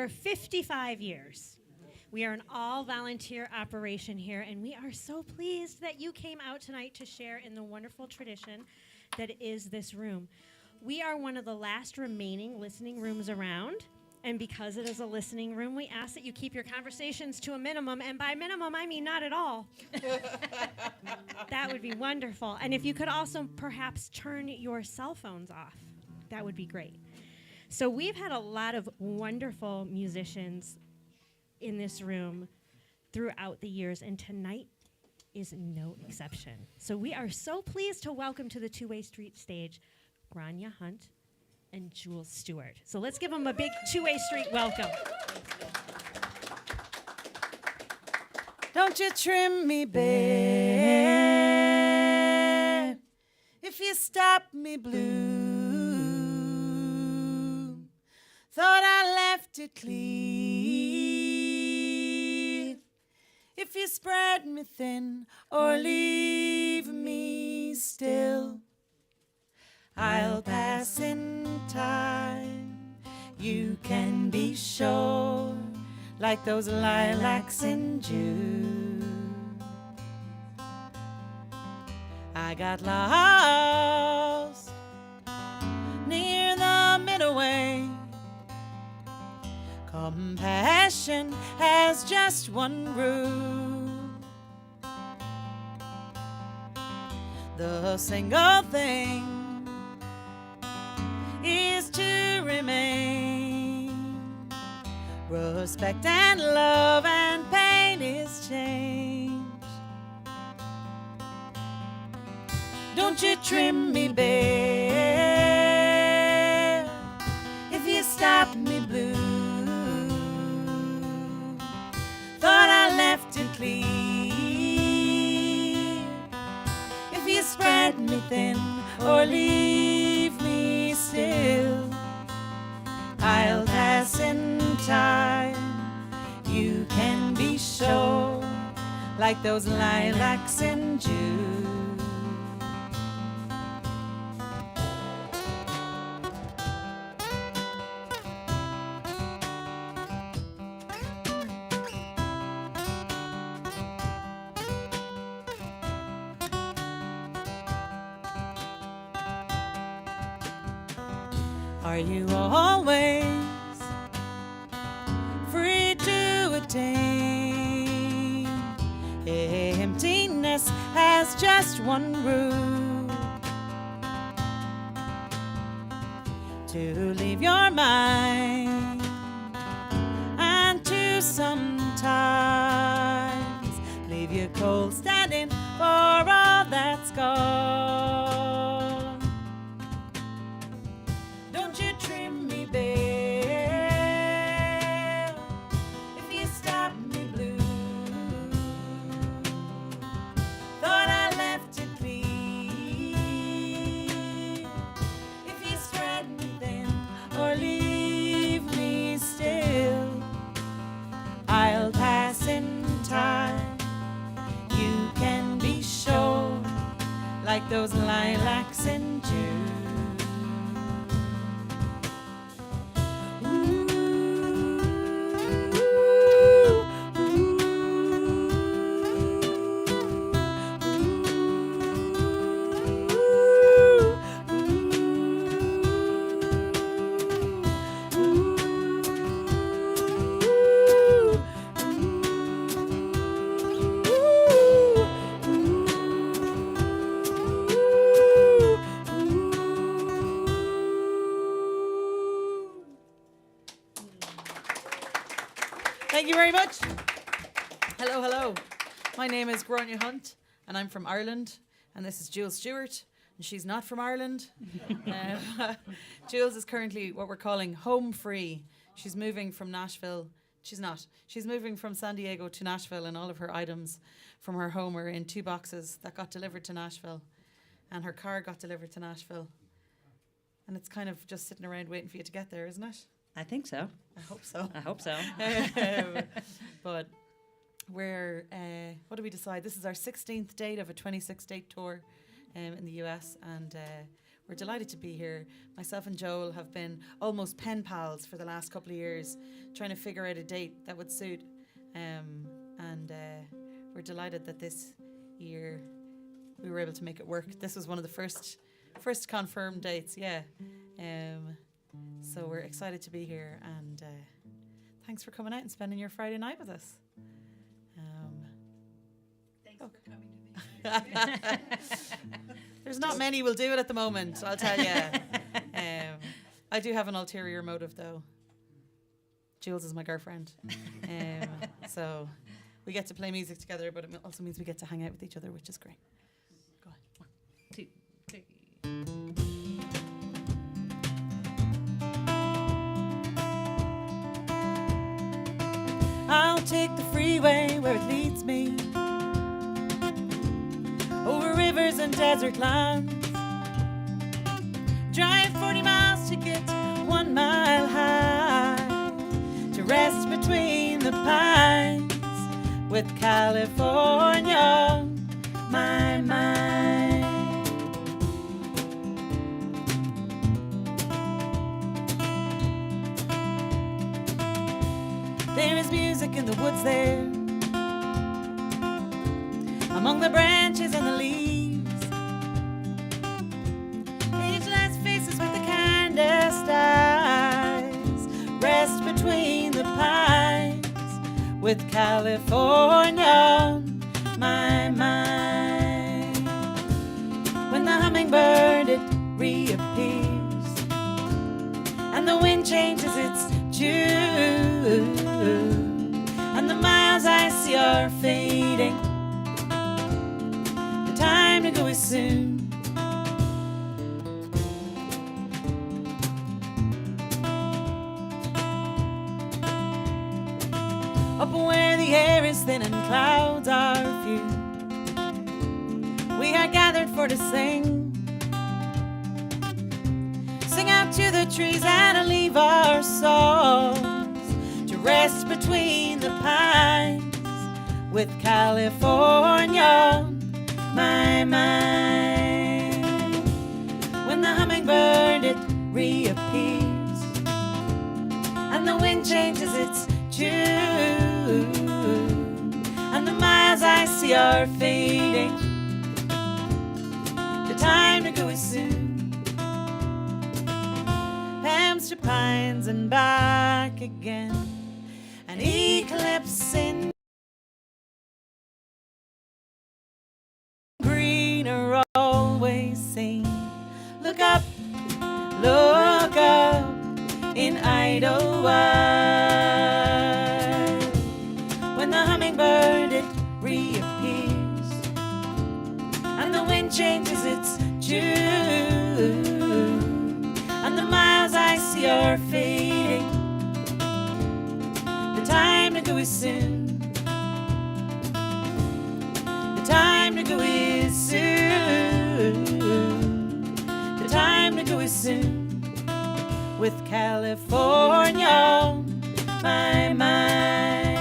for 55 years. We are an all-volunteer operation here, and we are so pleased that you came out tonight to share in the wonderful tradition that is this room. We are one of the last remaining listening rooms around, and because it is a listening room, we ask that you keep your conversations to a minimum, and by minimum, I mean not at all. That would be wonderful. And if you could also perhaps turn your cell phones off, that would be great. So we've had a lot of wonderful musicians in this room throughout the years, and tonight is no exception. So we are so pleased to welcome to the Two-Way Street stage Gráinne Hunt and Jules Stewart. So let's give them a big Two-Way Street welcome. Don't you trim me, babe, if you stop me blue. Thought I left it clean, if you spread me thin or leave me still. I'll pass in time, you can be sure, like those lilacs in June. I got lost near the middle way. Compassion has just one rule. The single thing is to remain. Respect and love and pain is change. Don't you trim me, babe, if you stop me blue. Thought I left it clean, if you spread me thin or leave me still. I'll pass in time, you can be sure, like those lilacs in June. Are you always free to attain? Emptiness has just one rule, to leave your mind, and to sometimes leave you cold standing for all that's gone. Like those lilacs in June. Thank you very much. Hello, hello. My name is Gráinne Hunt, and I'm from Ireland. And this is Jules Stewart, and she's not from Ireland. Jules is currently what we're calling home free. She's moving from Nashville. She's not. She's moving from San Diego to Nashville, and all of her items from her home are in 2 boxes that got delivered to Nashville. And her car got delivered to Nashville. And it's kind of just sitting around waiting for you to get there, isn't it? I think so. I hope so. I hope so. But we're, what do we decide? This is our 16th date of a 26-date tour in the US, and we're delighted to be here. Myself and Joel have been almost pen pals for the last couple of years, trying to figure out a date that would suit. And we're delighted that this year we were able to make it work. This was one of the first confirmed dates, yeah. So we're excited to be here, and thanks for coming out and spending your Friday night with us. Thanks for coming to me. There's not many will do it at the moment, I'll tell you. I do have an ulterior motive, though. Jules is my girlfriend. So we get to play music together, but it also means we get to hang out with each other, which is great. Go on. 1, 2, 3. I'll take the freeway where it leads me, over rivers and desert lands. Drive 40 miles to get 1 mile high, to rest between the pines with California on my mind. There is music in the woods there, among the branches and the leaves. Ageless faces with the kindest eyes rest between the pines with California on my mind. When the hummingbird it reappears and the wind changes its tune, and the miles I see are fading, the time to go is soon. Up where the air is thin and clouds are few, we are gathered for to sing out to the trees and leave our songs to rest between the pines with California on my mind. When the hummingbird it reappears and the wind changes its tune, and the miles I see are fading, the time to go is soon. Hampshire pines and back again, an eclipse in green are always seen. Look up in Idlewild. When the hummingbird it reappears and the wind changes its tune, and the miles I see are fading, the time to go is soon. The time to go is soon. The time to go is soon. With California on my mind.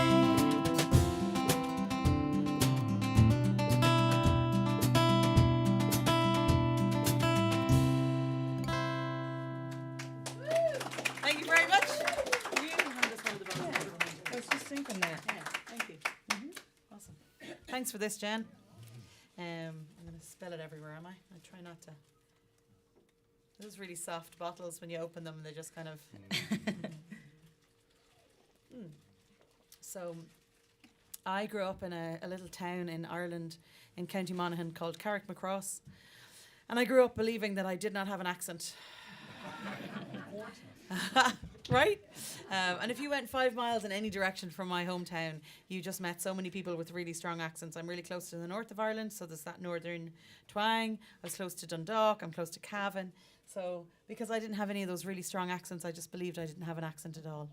Thank you very much. You hand this one to the bottom. Let's just sink in there. Yeah, thank you. Awesome. Thanks for this, Jen. I'm going to spill it everywhere, am I? I try not to. Those really soft bottles, when you open them, they just kind of... So, I grew up in a little town in Ireland, in County Monaghan, called Carrickmacross. And I grew up believing that I did not have an accent. Right? And if you went 5 miles in any direction from my hometown, you just met so many people with really strong accents. I'm really close to the north of Ireland, so there's that northern twang. I was close to Dundalk, I'm close to Cavan. So because I didn't have any of those really strong accents, I just believed I didn't have an accent at all.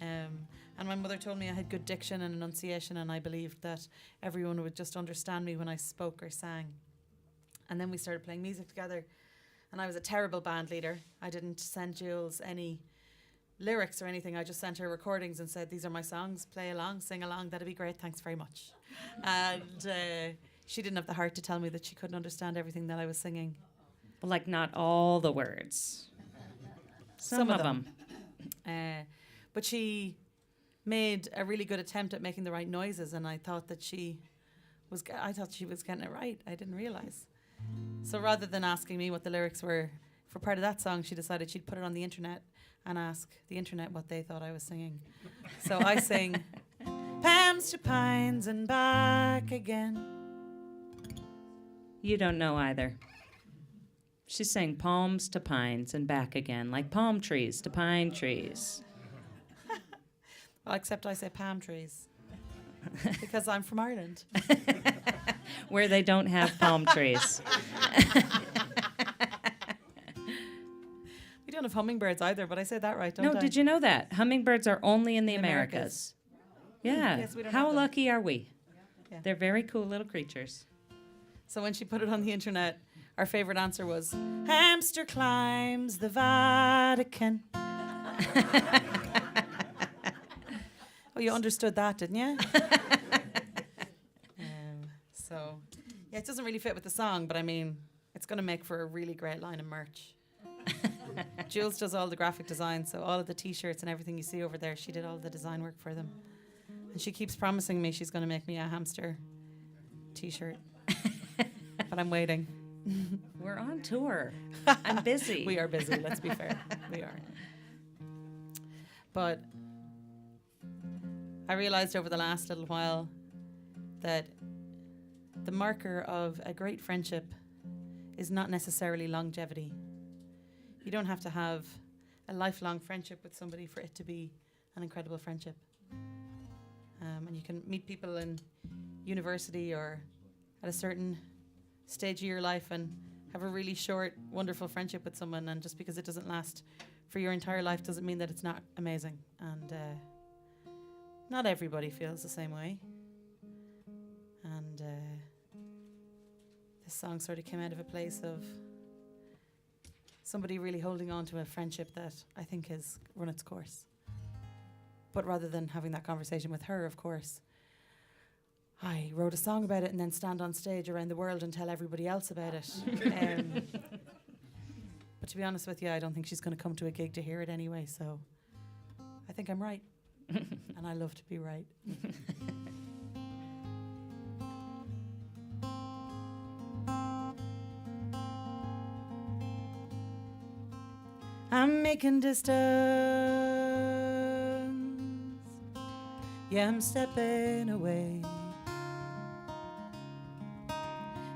And my mother told me I had good diction and enunciation, and I believed that everyone would just understand me when I spoke or sang. And then we started playing music together, and I was a terrible band leader. I didn't send Jules any lyrics or anything. I just sent her recordings and said, these are my songs, play along, sing along, that'd be great, thanks very much. And she didn't have the heart to tell me that she couldn't understand everything that I was singing. Well, like not all the words. Some of them. But she made a really good attempt at making the right noises, and I thought she was getting it right. I didn't realize. So rather than asking me what the lyrics were for part of that song, she decided she'd put it on the internet and ask the internet what they thought I was singing. So I sing, Pams to Pines and back again. You don't know either. She's saying palms to pines and back again, like palm trees to pine trees. Well, except I say palm trees because I'm from Ireland. Where they don't have palm trees. We don't have hummingbirds either, but I said that right, don't I? No, did you know that? Hummingbirds are only in the Americas. Yeah. Yes, we don't How have them. lucky are we? Yeah. They're very cool little creatures. So when she put it on the internet, our favorite answer was, hamster climbs the Vatican. Oh, you understood that, didn't you? So, yeah, it doesn't really fit with the song, but I mean, it's going to make for a really great line of merch. Jules does all the graphic design, so all of the T-shirts and everything you see over there, she did all the design work for them. And she keeps promising me she's going to make me a hamster T-shirt. But I'm waiting. We're on tour. I'm busy. We are busy, let's be fair. We are. But I realized over the last little while that the marker of a great friendship is not necessarily longevity. You don't have to have a lifelong friendship with somebody for it to be an incredible friendship. And you can meet people in university or at a certain stage of your life and have a really short, wonderful friendship with someone, and just because it doesn't last for your entire life doesn't mean that it's not amazing. And not everybody feels the same way. And this song sort of came out of a place of somebody really holding on to a friendship that I think has run its course. But rather than having that conversation with her, of course, I wrote a song about it and then stand on stage around the world and tell everybody else about it. But to be honest with you, I don't think she's going to come to a gig to hear it anyway, so I think I'm right. And I love to be right. I'm making distance. Yeah, I'm stepping away.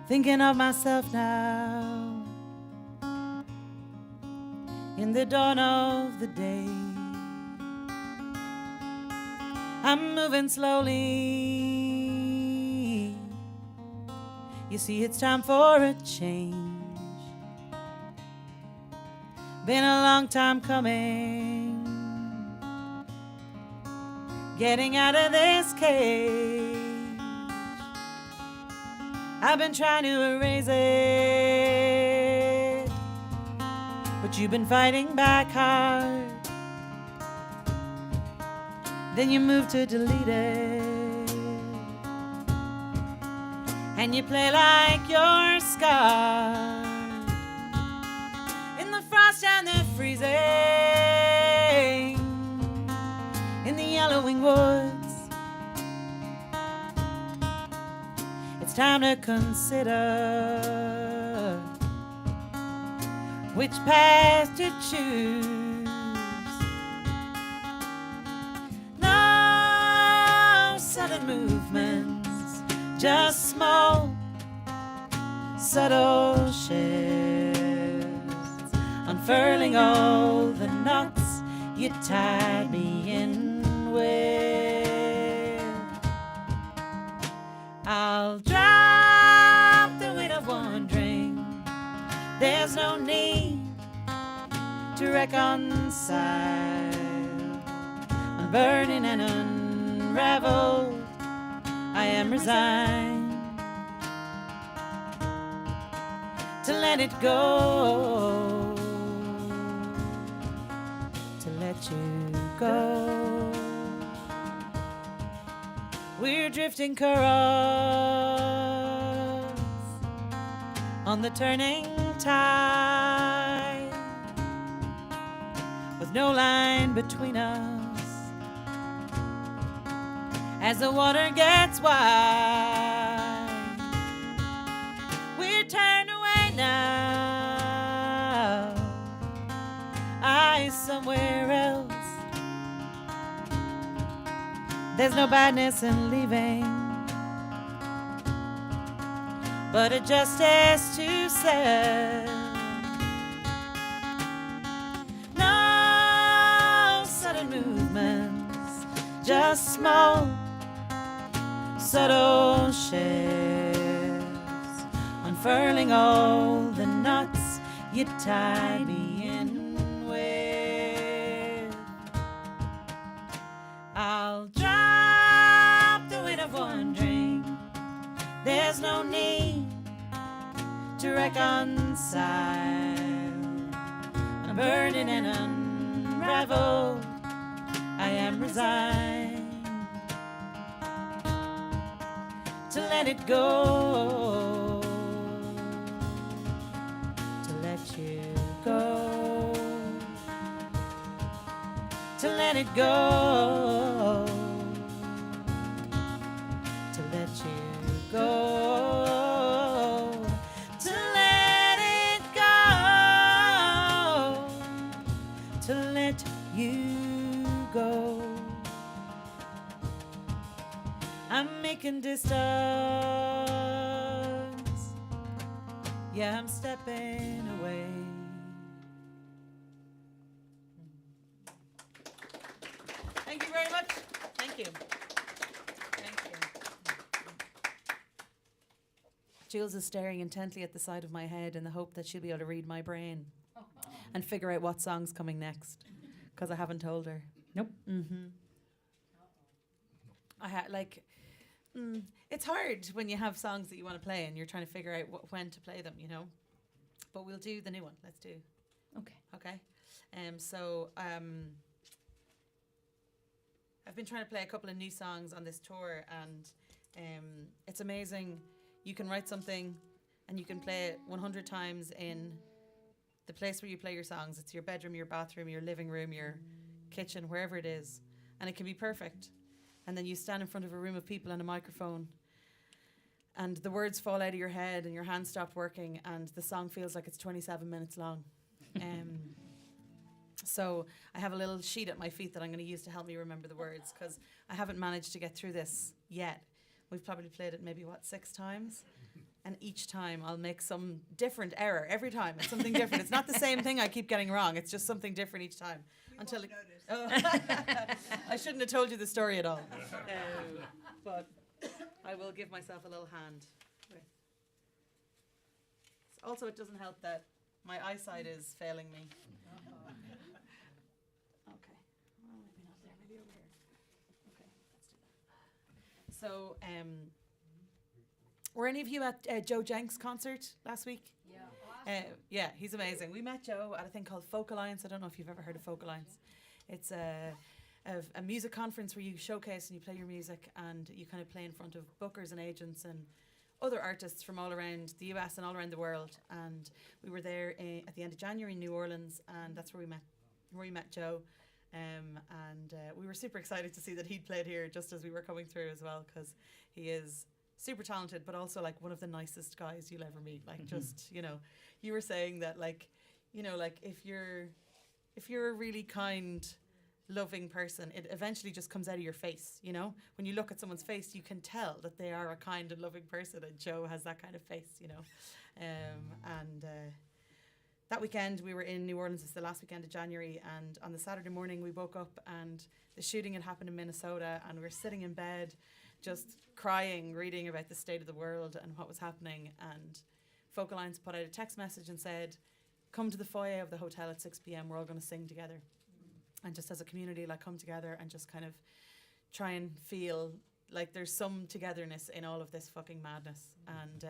Thinking of myself now in the dawn of the day. I'm moving slowly. You see, it's time for a change. Been a long time coming, getting out of this cage. I've been trying to erase it, but you've been fighting back hard. Then you move to delete it, and you play like you're scarred in the frost and the freezing, in the yellowing woods. It's time to consider which path to choose. No sudden movements, just small, subtle shifts, unfurling all the knots you tied me in with. I'll drop the weight of wandering. There's no need to reconcile. I'm burning and unraveled. I am resigned to let it go, to let you go. We're drifting currents on the turning tide with no line between us. As the water gets wide, we're turned away now, eyes somewhere else. There's no badness in leaving, but a justice to serve. No sudden movements, just small, subtle shifts, unfurling all the knots you tied me in with. I'll drop the weight of wondering. There's no need to reconcile. Unburdened and unraveled, I am resigned to let it go, to let you go, to let it go, to let you go, to let it go, to let you go. I'm making distance, yeah, I'm stepping away. Thank you very much. Thank you. Thank you. Jules is staring intently at the side of my head in the hope that she'll be able to read my brain and figure out what song's coming next, because I haven't told her. Nope. Mm-hmm. It's hard when you have songs that you want to play and you're trying to figure out when to play them, you know. But we'll do the new one. Let's do. Okay. Okay. I've been trying to play a couple of new songs on this tour, and it's amazing. You can write something and you can play it 100 times in the place where you play your songs. It's your bedroom, your bathroom, your living room, your kitchen, wherever it is. And it can be perfect. And then you stand in front of a room of people and a microphone, and the words fall out of your head and your hands stop working and the song feels like it's 27 minutes long. So I have a little sheet at my feet that I'm going to use to help me remember the words, because I haven't managed to get through this yet. We've probably played it maybe, 6 times? And each time I'll make some different error. Every time it's something different. It's not the same thing I keep getting wrong. It's just something different each time. Until it, I shouldn't have told you the story at all. But I will give myself a little hand. Also, it doesn't help that my eyesight is failing me. Okay. Well, maybe not there. Maybe over here. Okay, let's do that. So, were any of you at Joe Jenks' concert last week? Yeah, he's amazing. We met Joe at a thing called Vocalise. I don't know if you've ever heard of Vocalise. It's a music conference where you showcase and you play your music, and you kind of play in front of bookers and agents and other artists from all around the US and all around the world. And we were there at the end of January in New Orleans, and that's where we met Joe. And we were super excited to see that he'd played here just as we were coming through as well, because he is super talented, but also like one of the nicest guys you'll ever meet. Like, just, you know, you were saying that, like, you know, like if you're a really kind, loving person, it eventually just comes out of your face, you know? When you look at someone's face, you can tell that they are a kind and loving person, and Joe has that kind of face, you know? That weekend we were in New Orleans. It's the last weekend of January, and on the Saturday morning we woke up and the shooting had happened in Minnesota, and we were sitting in bed just crying, reading about the state of the world and what was happening. And Vocalise put out a text message and said, come to the foyer of the hotel at 6 p.m. We're all going to sing together. And just as a community, like, come together and just kind of try and feel like there's some togetherness in all of this fucking madness. And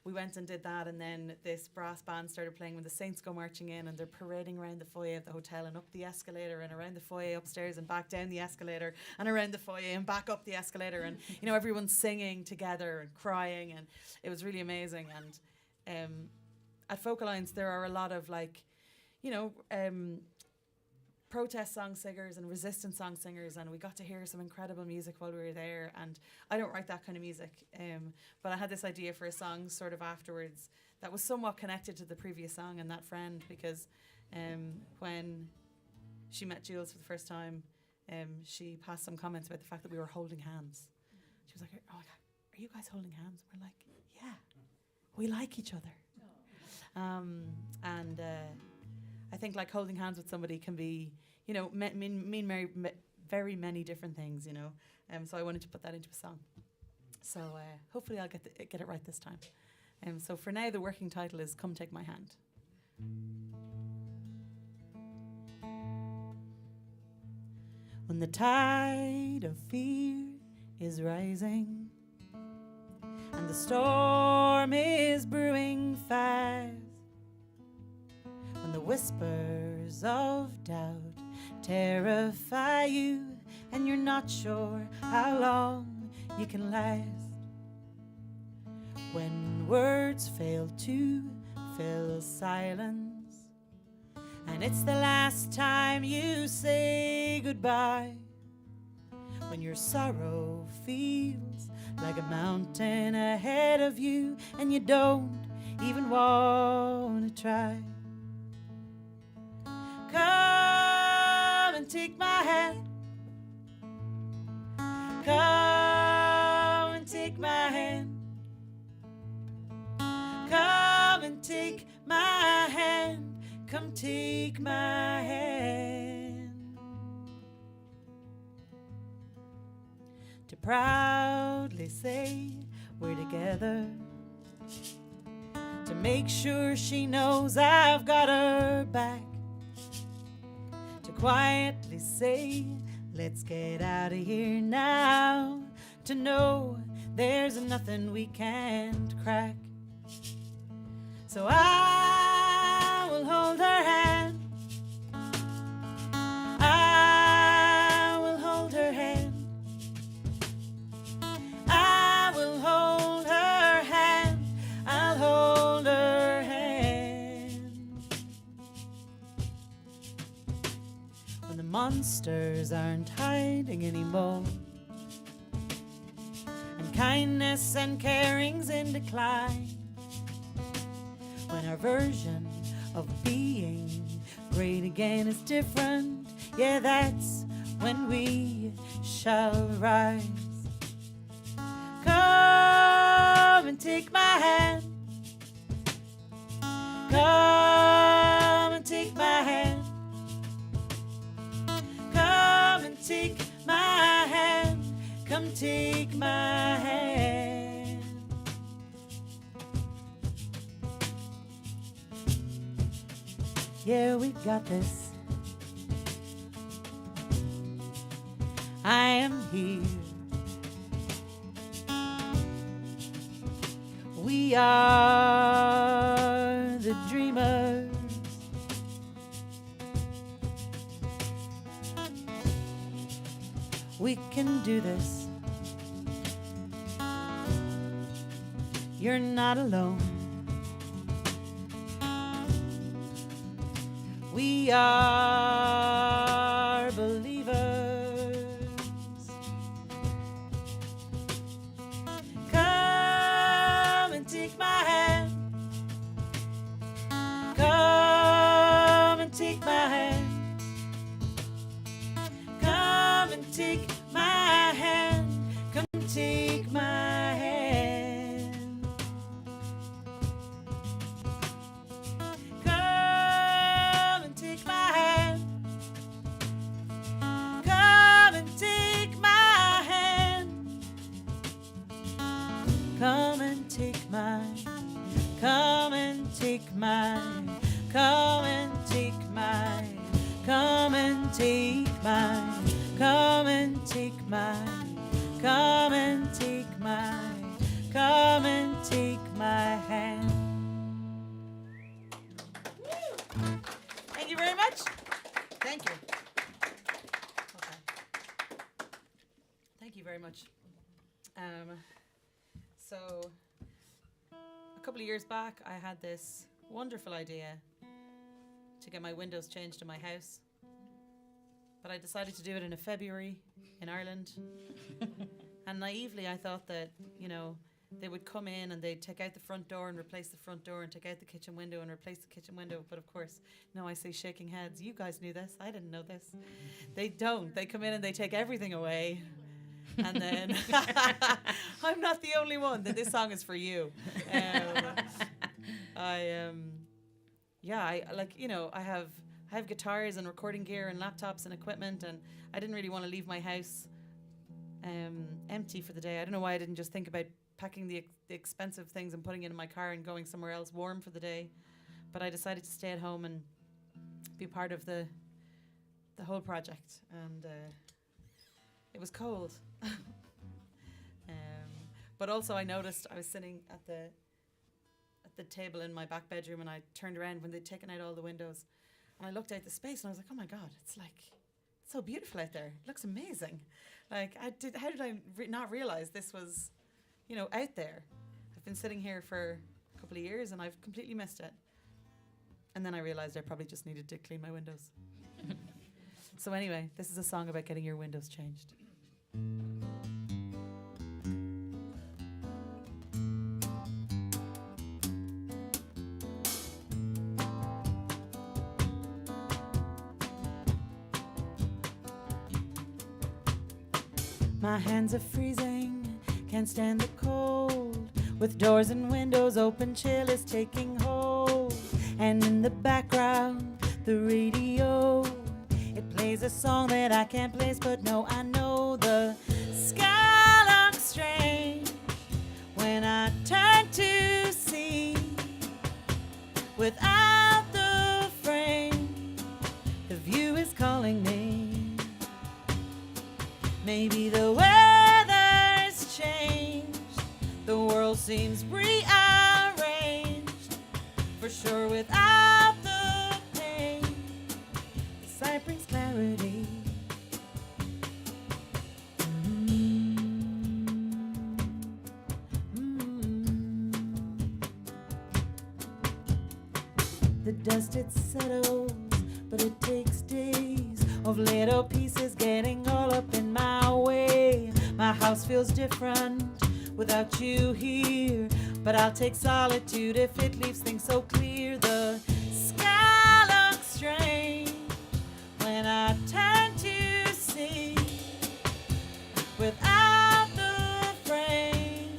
we went and did that, and then this brass band started playing when the Saints go marching in, and they're parading around the foyer of the hotel and up the escalator and around the foyer upstairs and back down the escalator and around the foyer and back up the escalator, and, you know, everyone's singing together and crying, and it was really amazing. And at Focal Lines there are a lot of like, you know, protest song singers and resistance song singers, and we got to hear some incredible music while we were there. And I don't write that kind of music, but I had this idea for a song sort of afterwards that was somewhat connected to the previous song and that friend, because when she met Jules for the first time, she passed some comments about the fact that we were holding hands. She was like, "Oh my God, are you guys holding hands?" We're like, "Yeah, we like each other." And I think like holding hands with somebody can be, you know, mean very many different things, you know. So I wanted to put that into a song. So hopefully I'll get it right this time. So for now, the working title is "Come Take My Hand." When the tide of fear is rising and the storm is brewing fast, when the whispers of doubt terrify you and you're not sure how long you can last, when words fail to fill silence and it's the last time you say goodbye, when your sorrow feels like a mountain ahead of you and you don't even want to try, come and take my hand. Come and take my hand. Come and take my hand. Come take my hand. To proudly say we're together, to make sure she knows I've got her back, to quietly say let's get out of here now, to know there's nothing we can't crack. So I will hold her hand. I will hold her hand. I will hold her hand. I'll hold her hand. When the monsters aren't hiding anymore, and kindness and caring's in decline, when our version of being great again is different, yeah, that's when we shall rise. Come and take my hand. Come and take my hand. Come and take my hand. Come take my hand. Yeah, we got this. I am here. We are the dreamers. We can do this. You're not alone. We are believers. Come and take my hand. Come and take my hand. Come and take my hand. Come take my hand. Come and take my hand. Come and take my hand. Come and take mine. Come and take mine. Come and take mine. Come and take mine. Come and take mine. Come and take mine. Come and take my hand. Thank you very much. Thank you. Okay. Thank you very much. So a couple of years back, I had this wonderful idea to get my windows changed in my house. But I decided to do it in February in Ireland. And naively, I thought that, you know, they would come in and they'd take out the front door and replace the front door and take out the kitchen window and replace the kitchen window. But of course, no, I see shaking heads. You guys knew this. I didn't know this. They don't. They come in and they take everything away. And then I'm not the only one that this song is for you. I like, you know, I have guitars and recording gear and laptops and equipment, and I didn't really want to leave my house empty for the day. I don't know why I didn't just think about packing the expensive things and putting it in my car and going somewhere else warm for the day. But I decided to stay at home and be part of the whole project. And it was cold. But also I noticed I was sitting at the table in my back bedroom, and I turned around when they'd taken out all the windows, and I looked out the space and I was like, oh my God, it's so beautiful out there. It looks amazing. Like, how did I not realize this was, you know, out there? I've been sitting here for a couple of years and I've completely missed it. And then I realized I probably just needed to clean my windows. So anyway, this is a song about getting your windows changed. My hands are freezing, can't stand the cold. With doors and windows open, chill is taking hold. And in the background, the radio, it plays a song that I can't place, but no, I know the sky looks strange when I turn to see. Without the frame, the view is calling me. Maybe the weather's changed, the world seems rearranged. For sure, without the pain, the sight brings clarity. The dust, it settles, but it takes days of little pieces getting all up in my way. My house feels different without you here, but I'll take solitude if it leaves things so clear. The sky looks strange when I turn to see. Without the frame,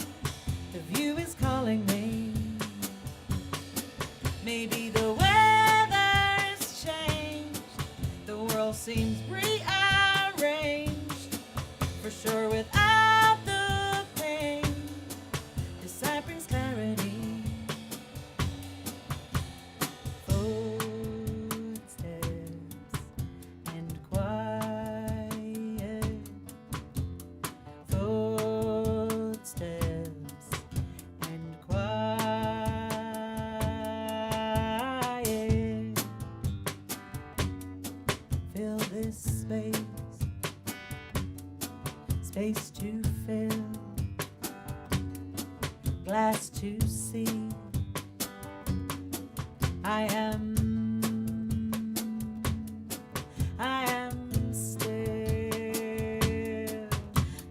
the view is calling me. Maybe the weather's changed, the world seems rearranged. For sure, without the pain, the sight brings clarity. Footsteps and quiet. Footsteps and quiet. Fill this space. Space to fill, glass to see. I am still.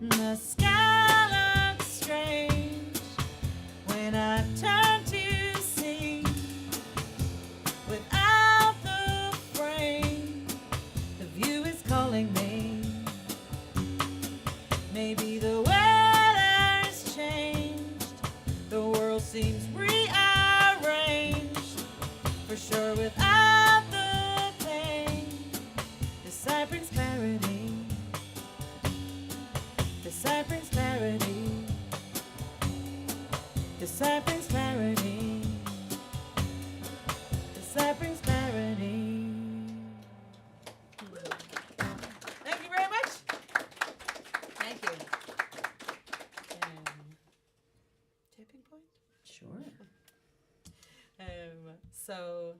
The sky looks strange when I turn to see. Without the frame, the view is calling me. Maybe the weather's changed, the world seems rearranged. For sure, without the pain, the sight brings clarity. The sight brings clarity. The sight brings clarity. The sight brings clarity. Thank you very much. Thank you. Tipping point? Sure. So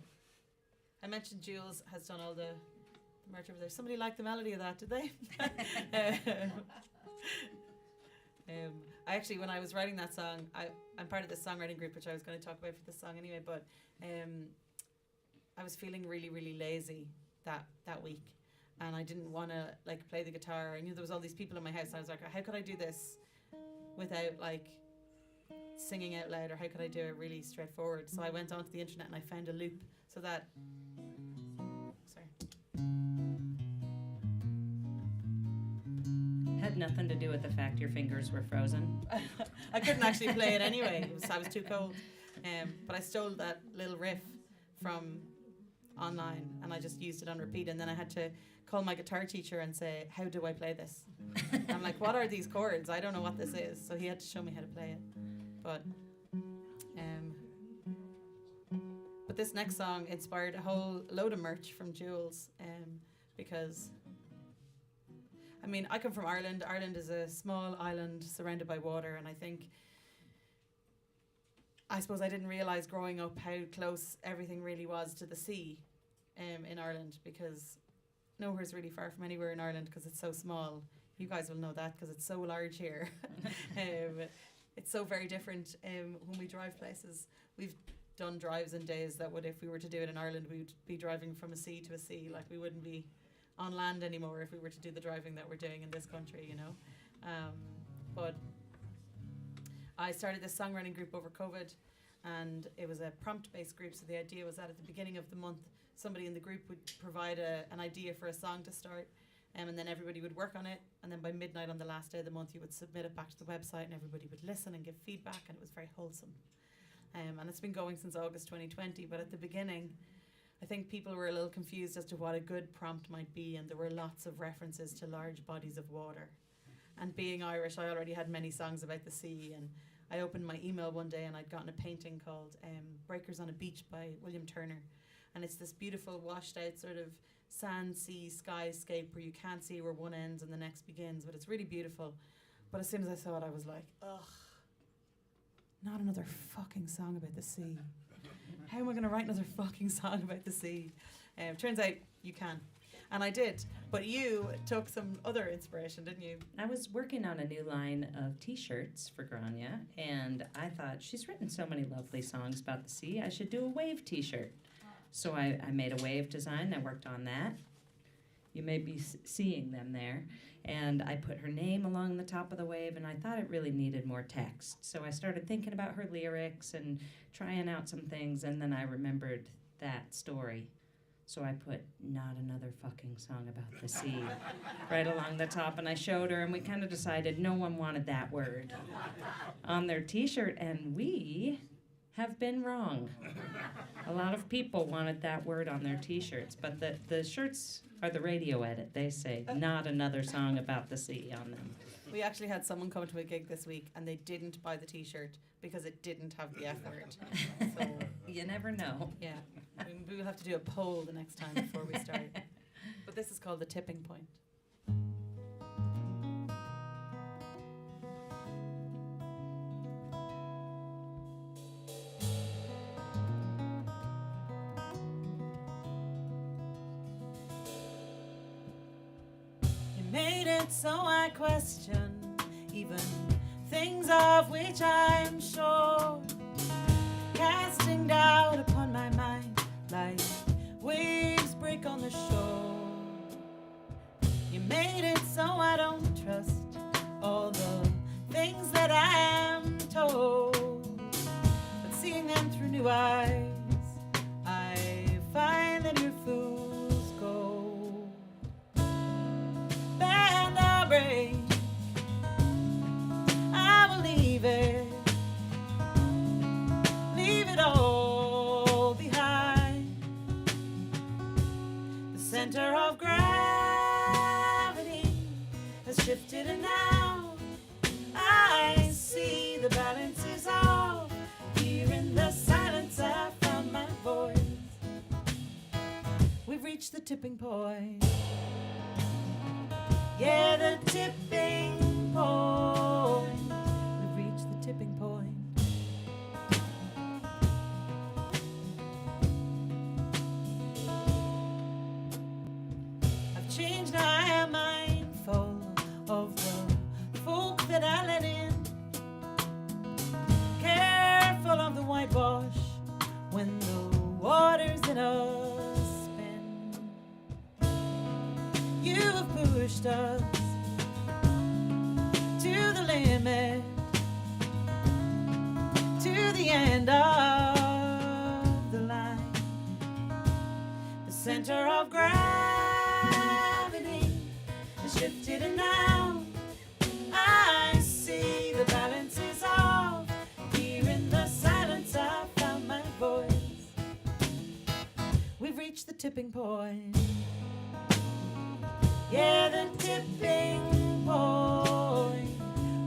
I mentioned Jules has done all the merch over there. Somebody liked the melody of that, did they? I actually, when I was writing that song, I'm part of this songwriting group, which I was going to talk about for this song anyway, but I was feeling really, really lazy that week. And I didn't want to like play the guitar. I knew there was all these people in my house. I was like, how could I do this without like singing out loud, or how could I do it really straightforward? So I went onto the internet and I found a loop so that, sorry. Had nothing to do with the fact your fingers were frozen. I couldn't actually play it anyway. I was too cold. But I stole that little riff from online and I just used it on repeat, and then I had to call my guitar teacher and say, how do I play this? I'm like, what are these chords? I don't know what this is. So he had to show me how to play it. But this next song inspired a whole load of merch from Jules, because I mean, I come from Ireland. Ireland is a small island surrounded by water, and I suppose I didn't realise growing up how close everything really was to the sea in Ireland, because nowhere's really far from anywhere in Ireland because it's so small. You guys will know that because it's so large here. It's so very different when we drive places. We've done drives in days that would, if we were to do it in Ireland, we would be driving from a sea to a sea. Like, we wouldn't be on land anymore if we were to do the driving that we're doing in this country, you know. But I started this songwriting group over COVID, and it was a prompt-based group. So the idea was that at the beginning of the month, somebody in the group would provide an idea for a song to start, and then everybody would work on it. And then by midnight on the last day of the month, you would submit it back to the website, and everybody would listen and give feedback, and it was very wholesome. And it's been going since August 2020. But at the beginning, I think people were a little confused as to what a good prompt might be, and there were lots of references to large bodies of water. And being Irish, I already had many songs about the sea, and I opened my email one day and I'd gotten a painting called Breakers on a Beach by William Turner. And it's this beautiful washed out sort of sand, sea, skyscape where you can't see where one ends and the next begins, but it's really beautiful. But as soon as I saw it, I was like, ugh, not another fucking song about the sea. How am I going to write another fucking song about the sea? Turns out you can. And I did. But you took some other inspiration, didn't you? I was working on a new line of T-shirts for Gráinne, and I thought, she's written so many lovely songs about the sea, I should do a wave T-shirt. So I made a wave design. I worked on that. You may be seeing them there. And I put her name along the top of the wave, and I thought it really needed more text. So I started thinking about her lyrics and trying out some things, and then I remembered that story. So I put not another fucking song about the sea right along the top, and I showed her, and we kind of decided no one wanted that word on their T-shirt, and we have been wrong. A lot of people wanted that word on their T-shirts, but the shirts are the radio edit. They say not another song about the sea on them. We actually had someone come to a gig this week and they didn't buy the T-shirt because it didn't have the F word. So you never know. yeah, we will have to do a poll the next time before we start. But this is called The Tipping Point. Made it so I question even things of which I am sure, casting doubt upon my mind like waves break on the shore. You made it so I don't trust all the things that I am told, but seeing them through new eyes, I find that you're fool's gold. Bend or break, I will leave it all behind. The center of gravity has shifted, and now I see the balance is off. Here in the silence I found my voice. We've reached the tipping point. Yeah, the tipping point. We've reached the tipping point. I've changed, now I am mindful of the folk that I let in. shifted and now I see the balance is off. Here in the silence I found my voice. We've reached the tipping point. Yeah, the tipping point.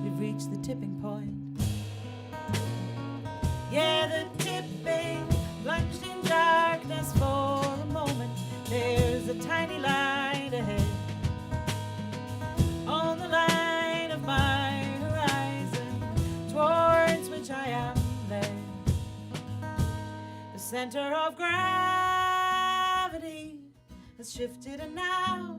We've reached the tipping point. Yeah, the tipping, plunged in darkness for a moment. There's a tiny light ahead. On the line of my horizon, towards which I am led. The center of gravity has shifted and now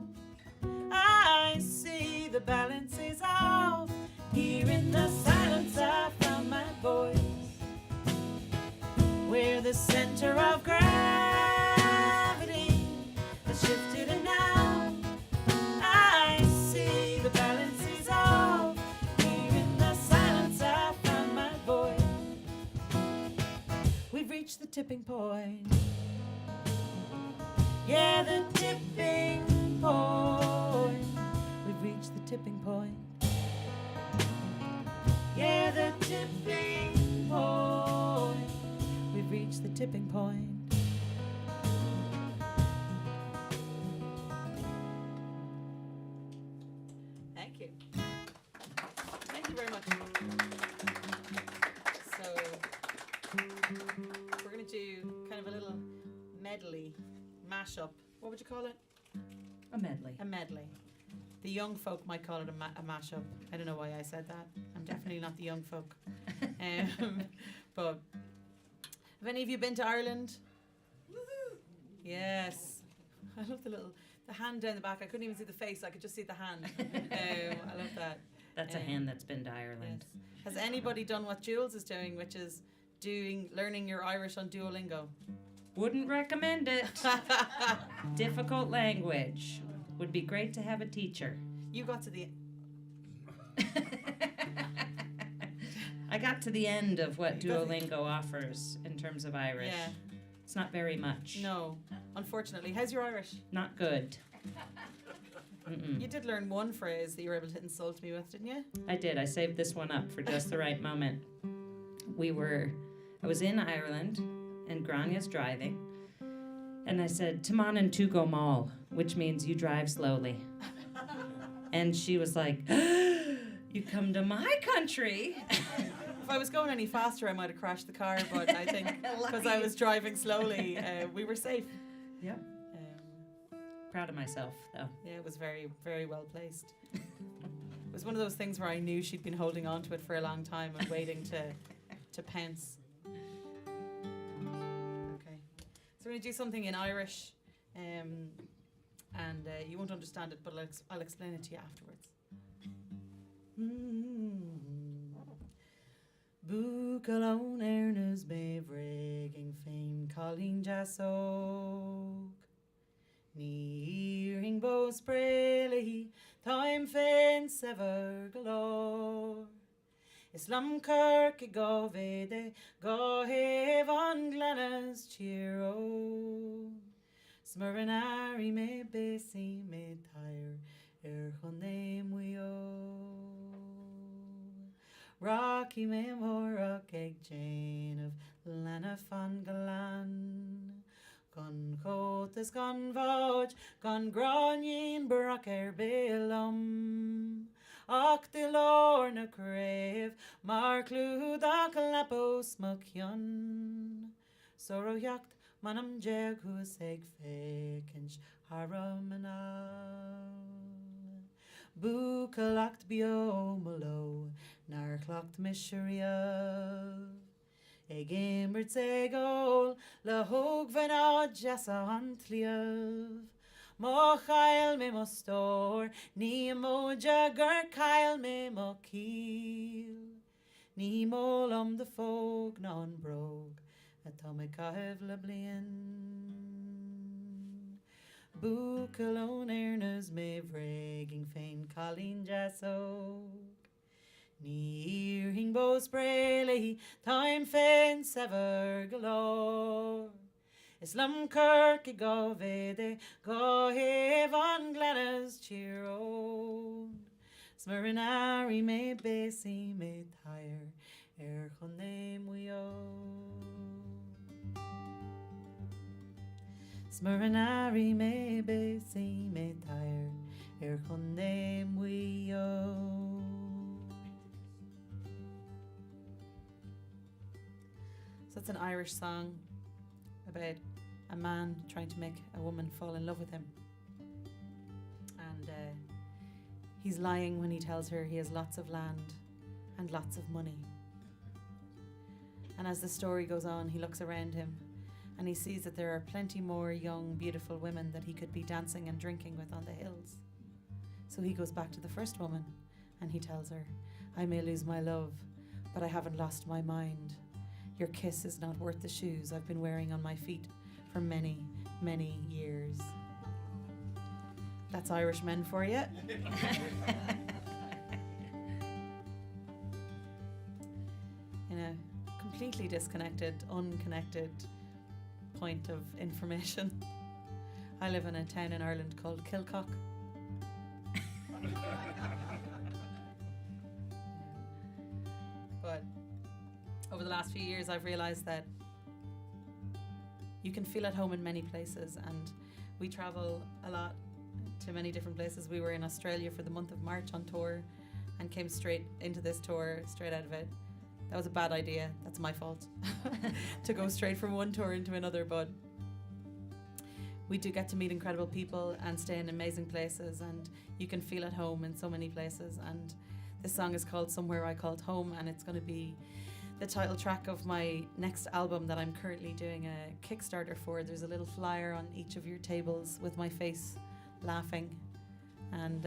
I see the balance is off. Here in the silence I found my voice. Where the center of gravity has shifted and now I see the balance is off. Here in the silence I found my voice. We've reached the tipping point. Yeah, the tipping point. We've reached the tipping point. Yeah, the tipping point. We've reached the tipping point. Thank you. Thank you very much. So, we're going to do kind of a little medley, mashup. What would you call it? A medley. A medley. The young folk might call it a mashup. I don't know why I said that. I'm definitely not the young folk. But have any of you been to Ireland? Yes. I love the hand down the back. I couldn't even see the face. I could just see the hand. I love that. That's a hand that's been to Ireland. Yes. Has anybody done what Jules is doing, which is learning your Irish on Duolingo? Wouldn't recommend it. Difficult language. Would be great to have a teacher. You got to the I got to the end of what Duolingo offers in terms of Irish. Yeah. It's not very much. No, unfortunately. How's your Irish? Not good. Mm-mm. You did learn one phrase that you were able to insult me with, didn't you? I did. I saved this one up for just the right moment. I was in Ireland, and Gráinne's driving, and I said, "Tamanan tu go mal," which means you drive slowly. And she was like, "You come to my country." If I was going any faster, I might have crashed the car, but I think because I was driving slowly, we were safe. Yeah. Proud of myself, though. Yeah, it was very, very well placed. It was one of those things where I knew she'd been holding on to it for a long time and waiting to pounce. Okay. So we're going to do something in Irish, and you won't understand it, but I'll explain it to you afterwards. Bucalone Ernest Bevreging Fame Colleen Jasok Nearing Bo Sprelly Time Fen Sever Galore Islam Kirk Govede Gohev on Glenna's Cheero Smurrenari me Bessie me tire Erchoname Weo Rocky Memoric Egg Jane of Lana Fan Galan Gun Cotas Gun Voj Gun Granyin Bracker Belum Och de Lorna Crave Mark Luda Kalapos Mukyon Sorrow Yacht Manam Jeg Hus Egg Fakench Haramanal Bukalacht Biomalo Nar clocked Misheria Eg Imbert Zegol La Hoog Van Odd Jessa Huntliav Mochail me mo store Ni mo Jagger Kyle me mo Keel Ni mo Lom the Folk Non Brogue Atomic Kahev Lablien Bucalone Ernest me Vregging Fain Colleen Jasso Nearing Bo Sprelly Time Fen Sever Galore Islam Kirky go vede, go he von Glenna's cheer old. Smurinari me besi me tire, chon name we Smurinari me besi me tire, chon name we So it's an Irish song about a man trying to make a woman fall in love with him. And he's lying when he tells her he has lots of land and lots of money. And as the story goes on, he looks around him and he sees that there are plenty more young, beautiful women that he could be dancing and drinking with on the hills. So he goes back to the first woman and he tells her, I may lose my love, but I haven't lost my mind. Your kiss is not worth the shoes I've been wearing on my feet for many, many years. That's Irish men for you. In a completely disconnected, unconnected point of information, I live in a town in Ireland called Kilcock. But over the last few years, I've realized that you can feel at home in many places, and we travel a lot to many different places. We were in Australia for the month of March on tour and came straight into this tour, straight out of it. That was a bad idea. That's my fault to go straight from one tour into another, but we do get to meet incredible people and stay in amazing places, and you can feel at home in so many places. And this song is called Somewhere I Called Home, and it's going to be the title track of my next album that I'm currently doing a Kickstarter for. There's a little flyer on each of your tables with my face laughing, and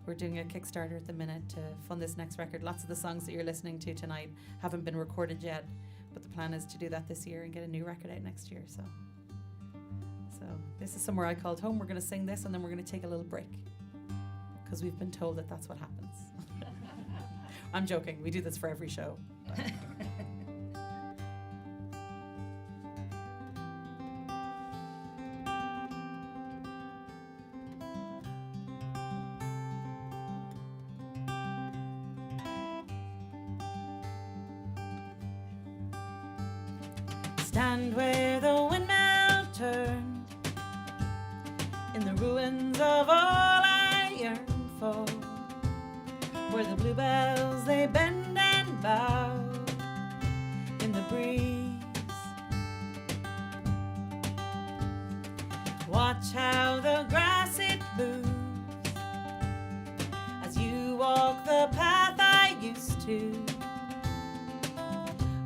we're doing a Kickstarter at the minute to fund this next record. Lots of the songs that you're listening to tonight haven't been recorded yet, but the plan is to do that this year and get a new record out next year. So this is Somewhere I Called Home. We're going to sing this and then we're going to take a little break because we've been told that that's what happens. I'm joking. We do this for every show. Stand where the windmill turned, in the ruins of all I yearn for, where the bluebells they bend and bow in the breeze. Watch how the grass it moves as you walk the path I used to,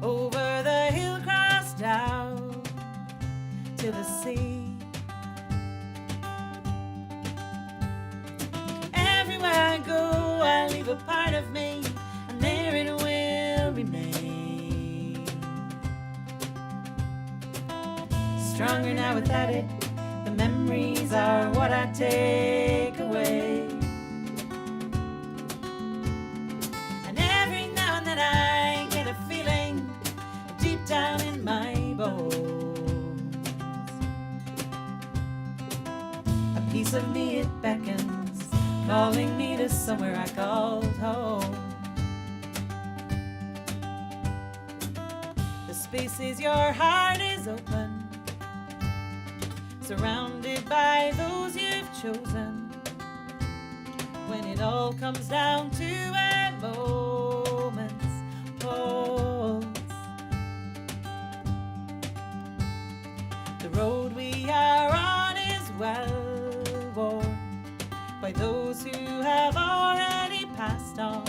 over the hill cross down to the sea. Everywhere I go, I leave a part of me, and there it will remain. Stronger now without it, the memories are what I take away. And every now and then I get a feeling deep down in my bones. A piece of me it beckons, calling me to somewhere I called home. The spaces your heart is open, surrounded by those you've chosen. When it all comes down to a moment's pause, the road we are on is well worn by those who have already passed on,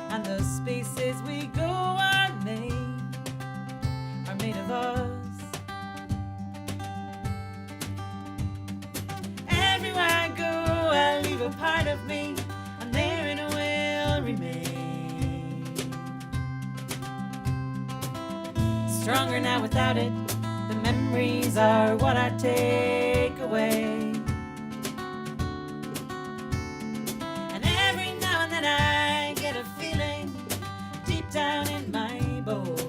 and the spaces we go are made of us. Everywhere I go, I leave a part of me, and there it will remain. Stronger now without it, the memories are what I take away. And every now and then I get a feeling deep down in my bones.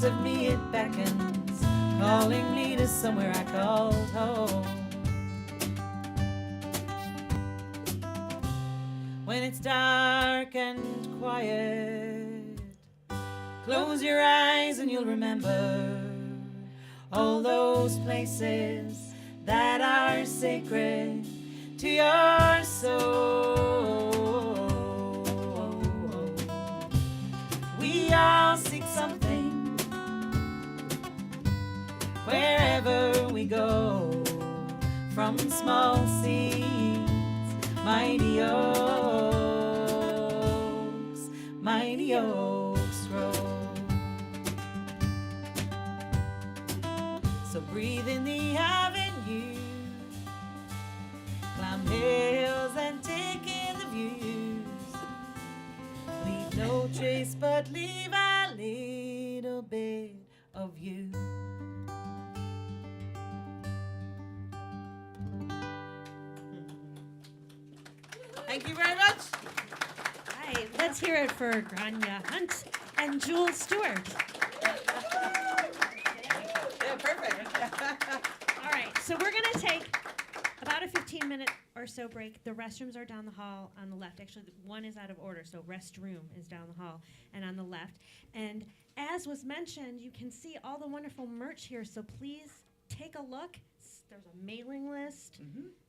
of me it beckons, calling me to somewhere I call home. When it's dark and quiet, close your eyes and you'll remember all those places that are sacred to your soul. We all seek something wherever we go, from small seeds, mighty oaks grow. So breathe in the avenue, climb hills and take in the views. Leave no trace but leave a little bit of you. Thank you very much. Hi, let's hear it for Gráinne Hunt and Jules Stewart. Yeah, perfect. All right, so we're going to take about a 15-minute or so break. The restrooms are down the hall on the left. Actually, one is out of order, so restroom is down the hall and on the left. And as was mentioned, you can see all the wonderful merch here, so please take a look. There's a mailing list.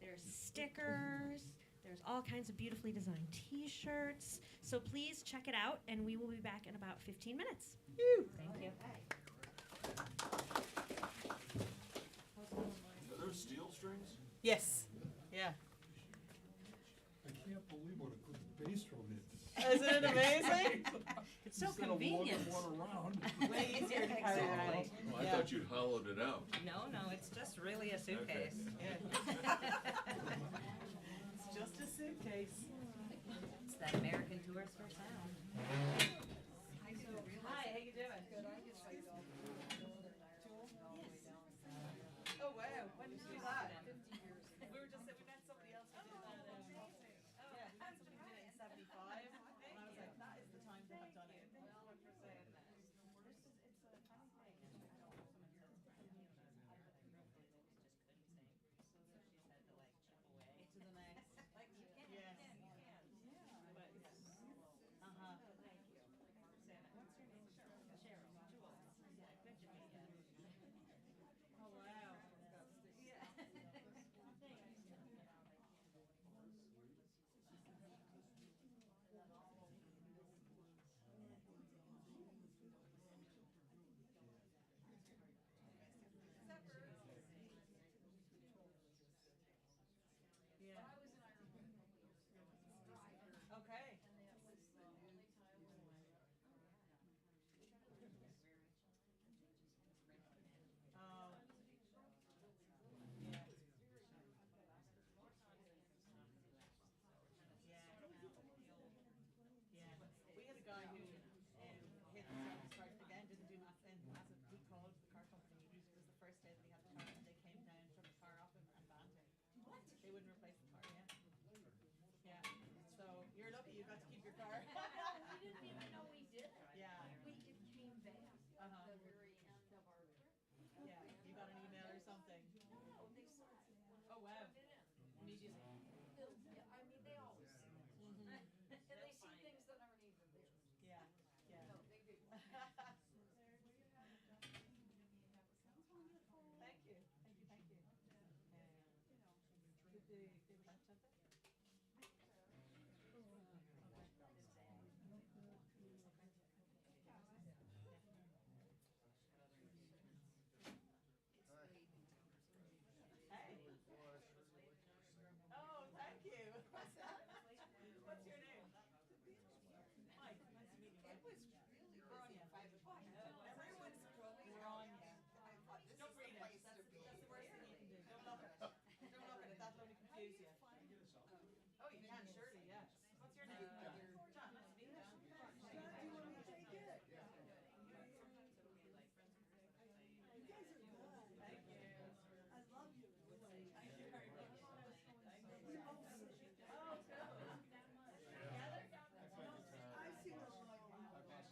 There's stickers. There's all kinds of beautifully designed T-shirts. So please check it out, and we will be back in about 15 minutes. Thank you. Are those steel strings? Yes. Yeah. I can't believe what a good bass drum is. Isn't it amazing? It's so Instead of lugging convenient. one around. Way easier to carry around. Oh, I Yeah. thought you'd hollowed it out. No, it's just really a suitcase. Yeah. It's just a suitcase. It's that American tourist for sound. Hi, how you doing? Good. Oh wow, when did you do that? 50 years. We were just we met somebody else who did that. Yeah, somebody did it in '75, and I was like, that is the time to have done it. To the next. Yes. Oh wow. Okay. Yeah. We had a guy who hit started again, didn't do massive. He called the car company. It was the first day that he had the car, and they came down, took the car off him, and banned him. What? They wouldn't replace the car. Yeah. Yeah. So you're lucky you got to keep your car. We didn't even know we did it. Yeah. It came back at Uh-huh. the very end of our trip. Yeah. You got an email or something. No, they saw it. Oh wow. Put it in. Immediately. I mean, they always see it. And they see things that aren't even there. Yeah. Yeah. No, they do. Thank you. Thank you. Did they have something? Hey. Oh, thank you. What's that? What's your name? Mike. Nice to meet you. Mike. It was really busy at 5 o'clock. Everyone's going We're on, out. yeah. I thought this Don't is read the it. place That's to be. the worst thing you can do. Don't look at it. Don't look at it. That'll only confuse you. Oh, you can, surely, yes. What's your name? John. Nice to meet you, John. Thank you. I love you. Thank you very much. Oh, cool. Together? I've seen us like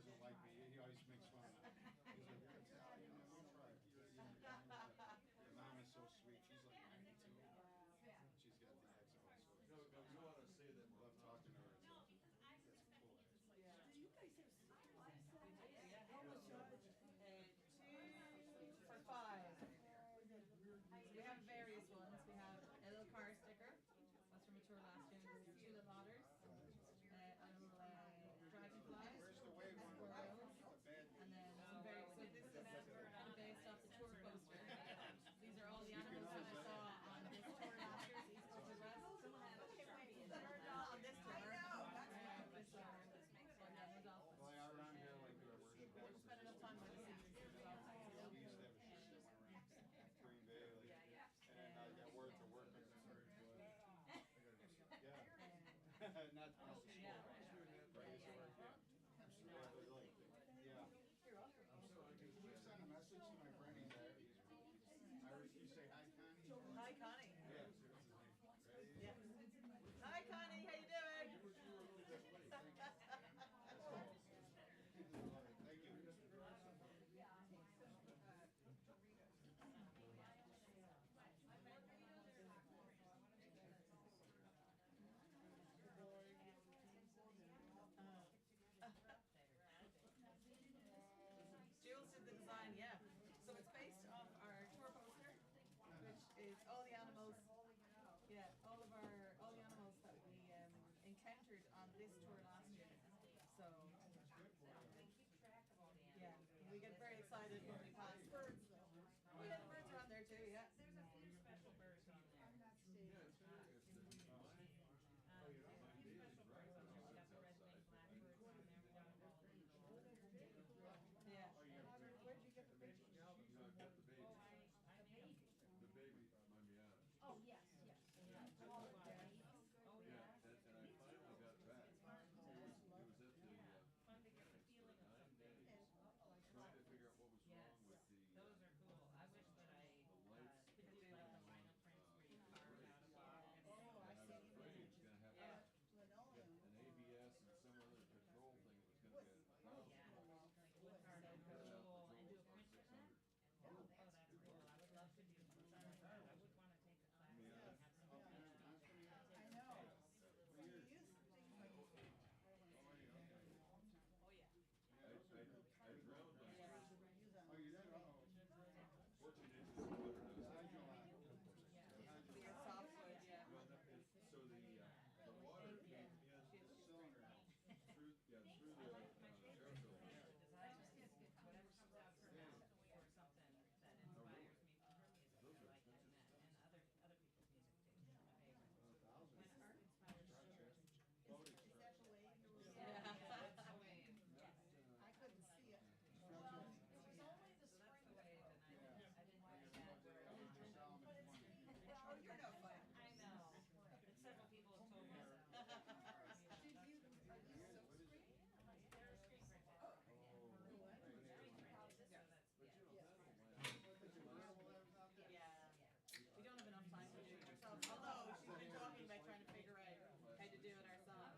doesn't like me. He always makes fun of me. He's like, "You're Italian, and we try." Your mom is so sweet. She's like 92. She's got the accent. So No, you want to say that more. love talking to her. It's cool. You guys have Two for $5. We have various ones. We have a little car sticker. That's from a tour last year. There's 2 little otters. A little dragonfly. Where's the wave one? The bad. And then some very, so this is kind of based off the tour poster. These are all the animals that I saw on this tour last year, East Coast and West. On this tour. Well, around here, like, we're Spend enough time with the seniors. we used to have a shirt that went around Green Bay, like, and then I got word to work. Yeah. Not to miss the school. But I used to work, yeah, but like, yeah. Can you send a message to my friend? He's Irish. You say hi, Connie? Hi, Connie. Yeah. Yeah. Hi, Connie. How you doing? Thank you. Jules did the design, yeah. So it's based off our tour poster, which is all the animals, yeah, all the animals that we encountered on this tour last year. So, yeah, we get very excited when we pass birds. Oh yeah, the birds are on there too, yeah. There's a few special birds on there. A few special birds on there. We got the red-winged blackbirds on there. We got a bald eagle. Yeah. Where'd you get the picture? You know, I've got the baby. I made The baby, might be honest. Oh, yes, yes. Oh, Yeah, and I finally got it back. It was at the, fun to get the feeling of 9 something. days, trying to figure out what was Yes, wrong with the, those are cool. I wish that I lights could do like the vinyl prints where you carve out a bar and Oh, I and I was see. afraid it was gonna have Yeah. Linoleum. an ABS and some other control thing that was gonna be a problem. yeah, like wood card and cool and do a print with that. Oh, that's cool. I would love to do something like that. I would want to take a class and have some PhD. I know. You used to think like. Oh, yeah. I drowned my first Oh, you did? Oh. 14 inches of water. And I was like, We get softwood, yeah. well, so the water came in Cylinder. through, through the air filter. Design whatever comes out for now or something that inspires me for her music. I like doing that and other people's music too. My favorite. When art inspires children. Is that the way you were? Yeah. That's the wave. I couldn't see it. Well, it was only the spring wave and I didn't like that word. Oh, you're no fun. I know. And several people have told me so. Did you, are you so screen? They're screen printed. Screen printed, so that's, Yeah. We don't have enough time to do it ourselves, although she's been talking about trying to figure out how to do it ourselves.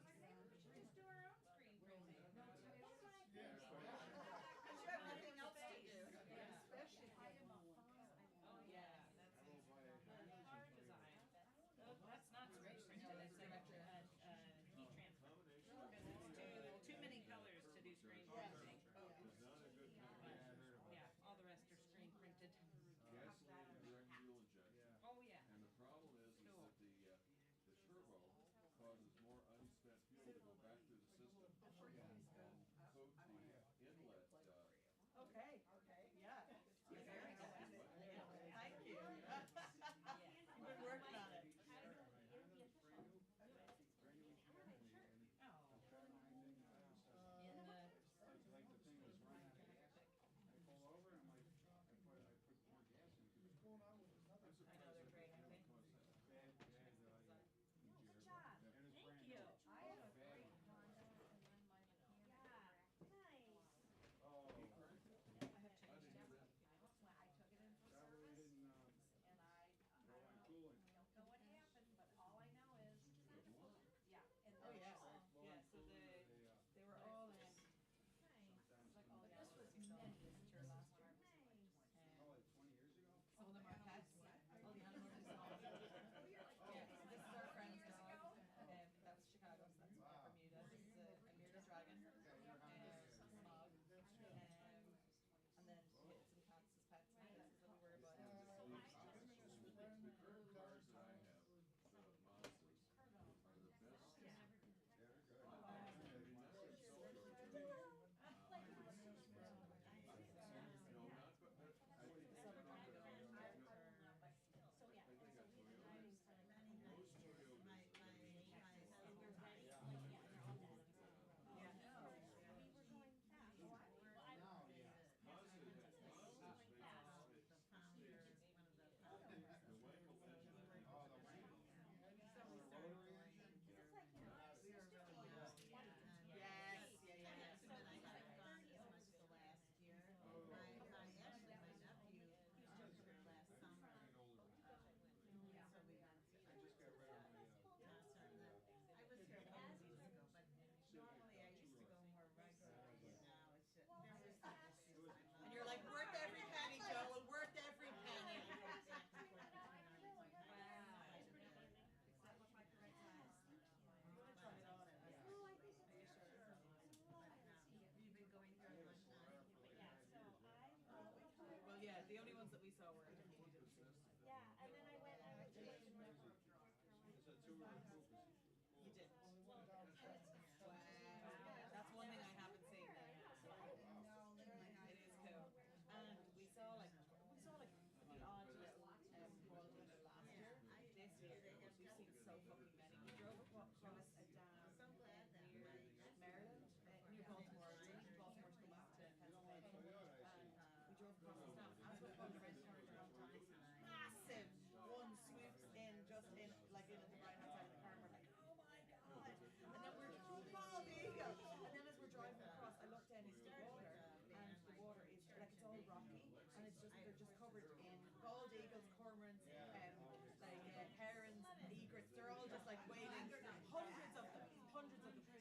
Just do our own screen printing. Yeah. Because you have nothing else to do. Especially if you have one. Oh, yeah, that's car design. Oh, that's not screen printed, it's like a heat transfer. Because it's too many colors to do screen printing. It's not a good combination. Yeah, all the rest are screen printed. Gasoline and direct fuel injection. Oh, yeah. And the problem is that the turbo causes more unspent fuel to go back through the system and coat the inlet. Okay, yeah. You're very good. Thank you. You've been working on it. Like the thing was running. I pull over and I'm like, I put more gas in it. What's going on with this? Nothing. I know they're great, aren't they? Good job. Thank you. I had a great Honda and then my piano. Nice. Oh. I have You did. Wow. That's one thing I haven't seen. It is cool. And we saw like the odd little bald eagle last year. This year we've seen so fucking many. We drove across a dam near Maryland, near Baltimore, to go back to Pennsylvania. And we drove across this dam. As we're going around the corner, massive one swoops in just in like in at the right hand side of the car. And we're like, oh my god! And then we're bald eagle. And then as we're driving across, I look down into the water, and the water is like it's all rocky, and it's just they're just covered in bald eagles, cormorants, herons, egrets. They're all just like waiting, hundreds of them,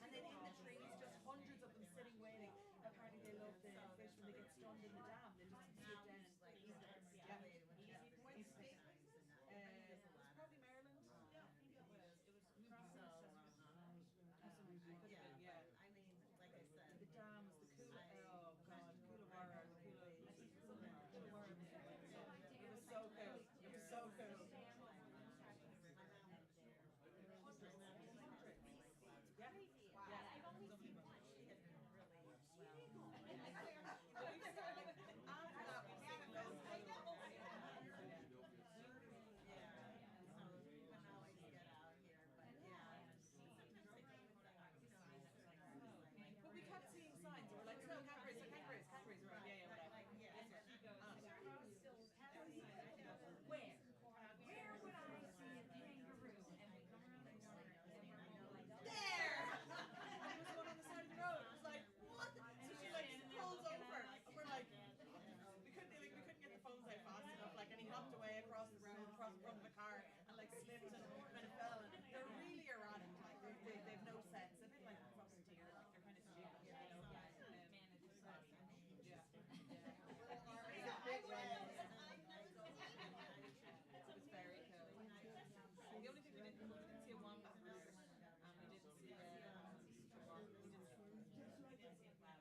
and then in the trees, just hundreds of them sitting waiting. Apparently, they love the fish when they get stunned in the dam. They just swoop down and eat them. Easy. It's probably Maryland. Yeah, maybe it was. It was probably yeah. I mean, like I said, The dam was the cooler. Oh god, Cooler. It was so cool. It was so cool. Yeah. Yeah. After that, we seen a ghost. But we kept seeing signs. We're like, no, kangaroos. We're like, yeah, whatever. Where? Where would I see a kangaroo? And we come around the corner and we're like, There! And there was one on the side of the road. It was like, what? So she like pulls over, and we're like, we couldn't get the phones out fast enough. Like, and he hopped away across the road, across the front of the car, and like slipped and kind of fell. And they're really erratic. Like they've no sense. A bit like fucking deer. Like they're kind of stupid. Yeah. It was very cool. The only thing we didn't see a wombat there, and we didn't see a saw emus in the woods walking around with this old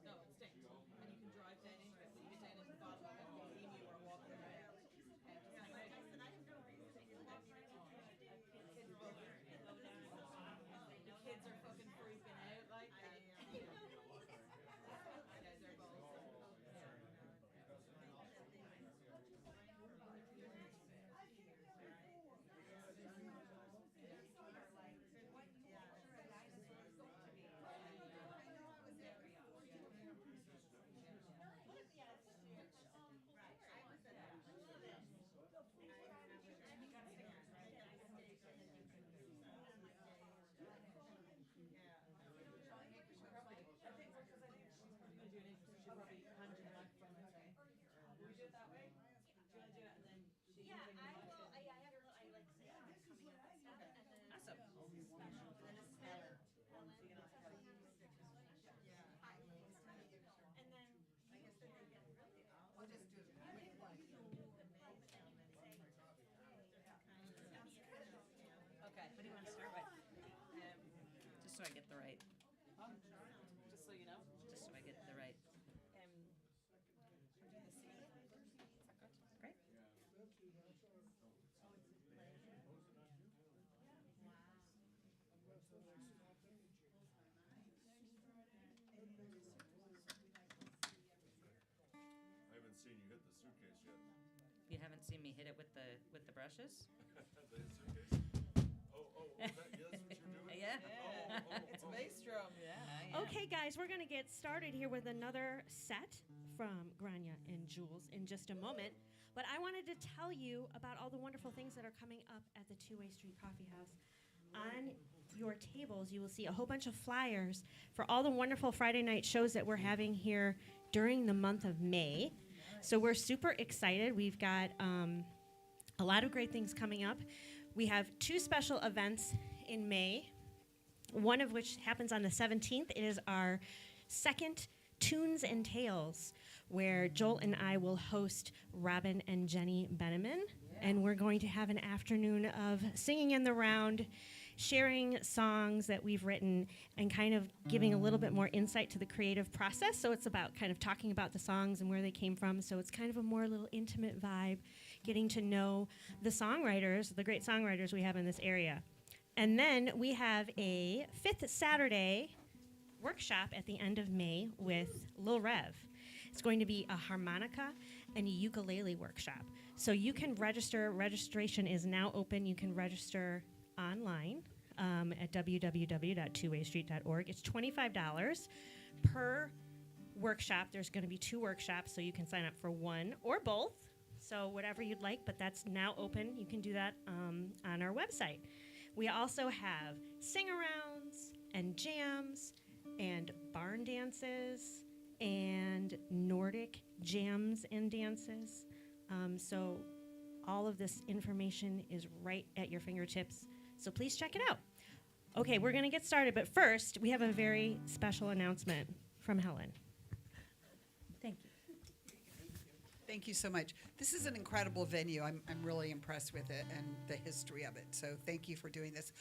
no, it's stinks. And you can drive down into it, so you get down into the bottom of it, and the emu are walking around. The kids are fucking freaking out, like yeah, they're balls. Awesome. And then I'll just do it. Okay, what do you want to start with? Just so I get the right. Just so you know. Just so I get the right. I'm doing the C. Is that good? Great. I haven't seen you hit the suitcase yet. You haven't seen me hit it with the brushes? The suitcase? That's what you're doing? Yeah. It's bass drum. Yeah. Okay, guys, we're going to get started here with another set from Gráinne and Jules in just a moment. But I wanted to tell you about all the wonderful things that are coming up at the Two-Way Street Coffee House. On your tables, you will see a whole bunch of flyers for all the wonderful Friday night shows that we're having here during the month of May. So we're super excited. We've got a lot of great things coming up. We have 2 special events in May, one of which happens on the 17th. It is our second Tunes and Tales, where Joel and I will host Robin and Jenny Benneman. And we're going to have an afternoon of singing in the round sharing songs that we've written and kind of giving a little bit more insight to the creative process. So it's about kind of talking about the songs and where they came from. So it's kind of a more little intimate vibe, getting to know the songwriters, the great songwriters we have in this area. And then we have a 5th Saturday workshop at the end of May with Lil Rev. It's going to be a harmonica and a ukulele workshop. So you can register. Registration is now open. You can register online at www.twowaystreet.org. It's $25 per workshop. There's going to be 2 workshops, so you can sign up for one or both. So whatever you'd like, but that's now open. You can do that on our website. We also have sing-arounds and jams and barn dances and Nordic jams and dances. So all of this information is right at your fingertips. So please check it out. Okay, we're going to get started, but first we have a very special announcement from Helen. Thank you. Thank you so much. This is an incredible venue. I'm really impressed with it and the history of it. So thank you for doing this.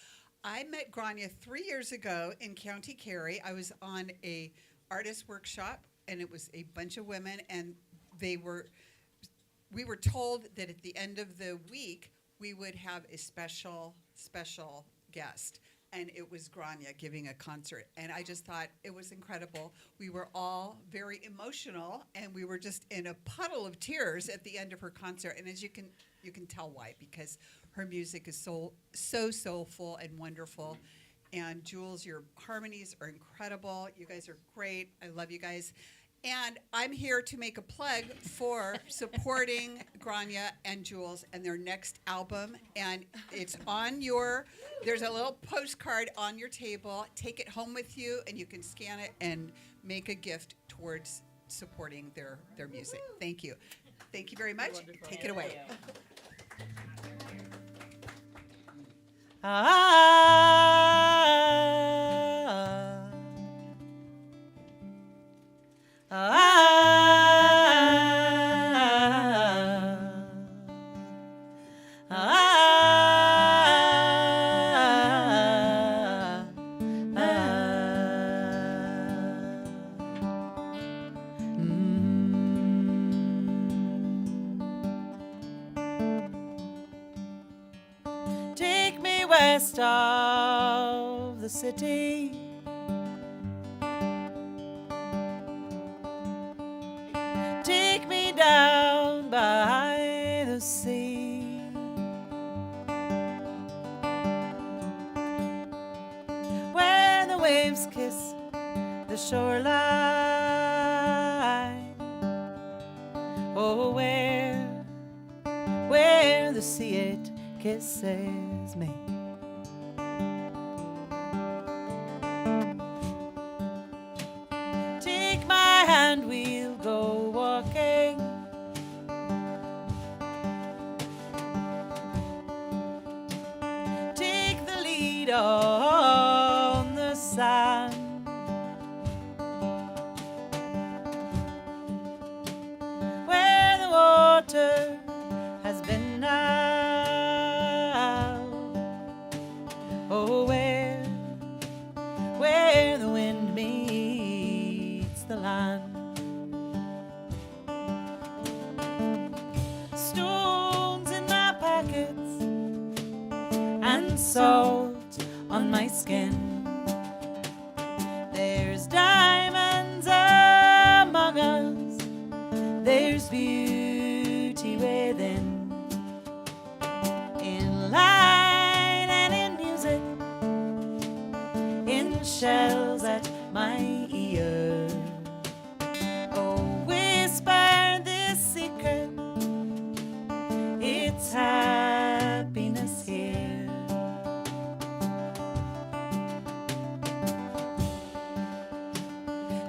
I met Gráinne 3 years ago in County Kerry. I was on a artist workshop, and it was a bunch of women, and we were told that at the end of the week we would have a special guest, and it was Gráinne giving a concert, and I just thought it was incredible. We were all very emotional, and we were just in a puddle of tears at the end of her concert, and as you can tell why, because her music is so soulful and wonderful. And Jules, your harmonies are incredible. You guys are great. I love you guys. And I'm here to make a plug for supporting Gráinne and Jules and their next album. And it's on there's a little postcard on your table. Take it home with you, and you can scan it and make a gift towards supporting their music. Thank you. Thank you very much. Take it away. Take me west of the city. Take me down by the sea. Where the waves kiss the shoreline. Oh, where the sea it kisses me. Take my hand, we'll go walking. Take the lead on the sand. Where the water has been now. Oh, where the wind meets the land. Stones in my pockets and salt on my skin. There's diamonds among us. There's beauty within. In light and in music, in shells at my ear. Oh, whisper this secret, it's happiness here.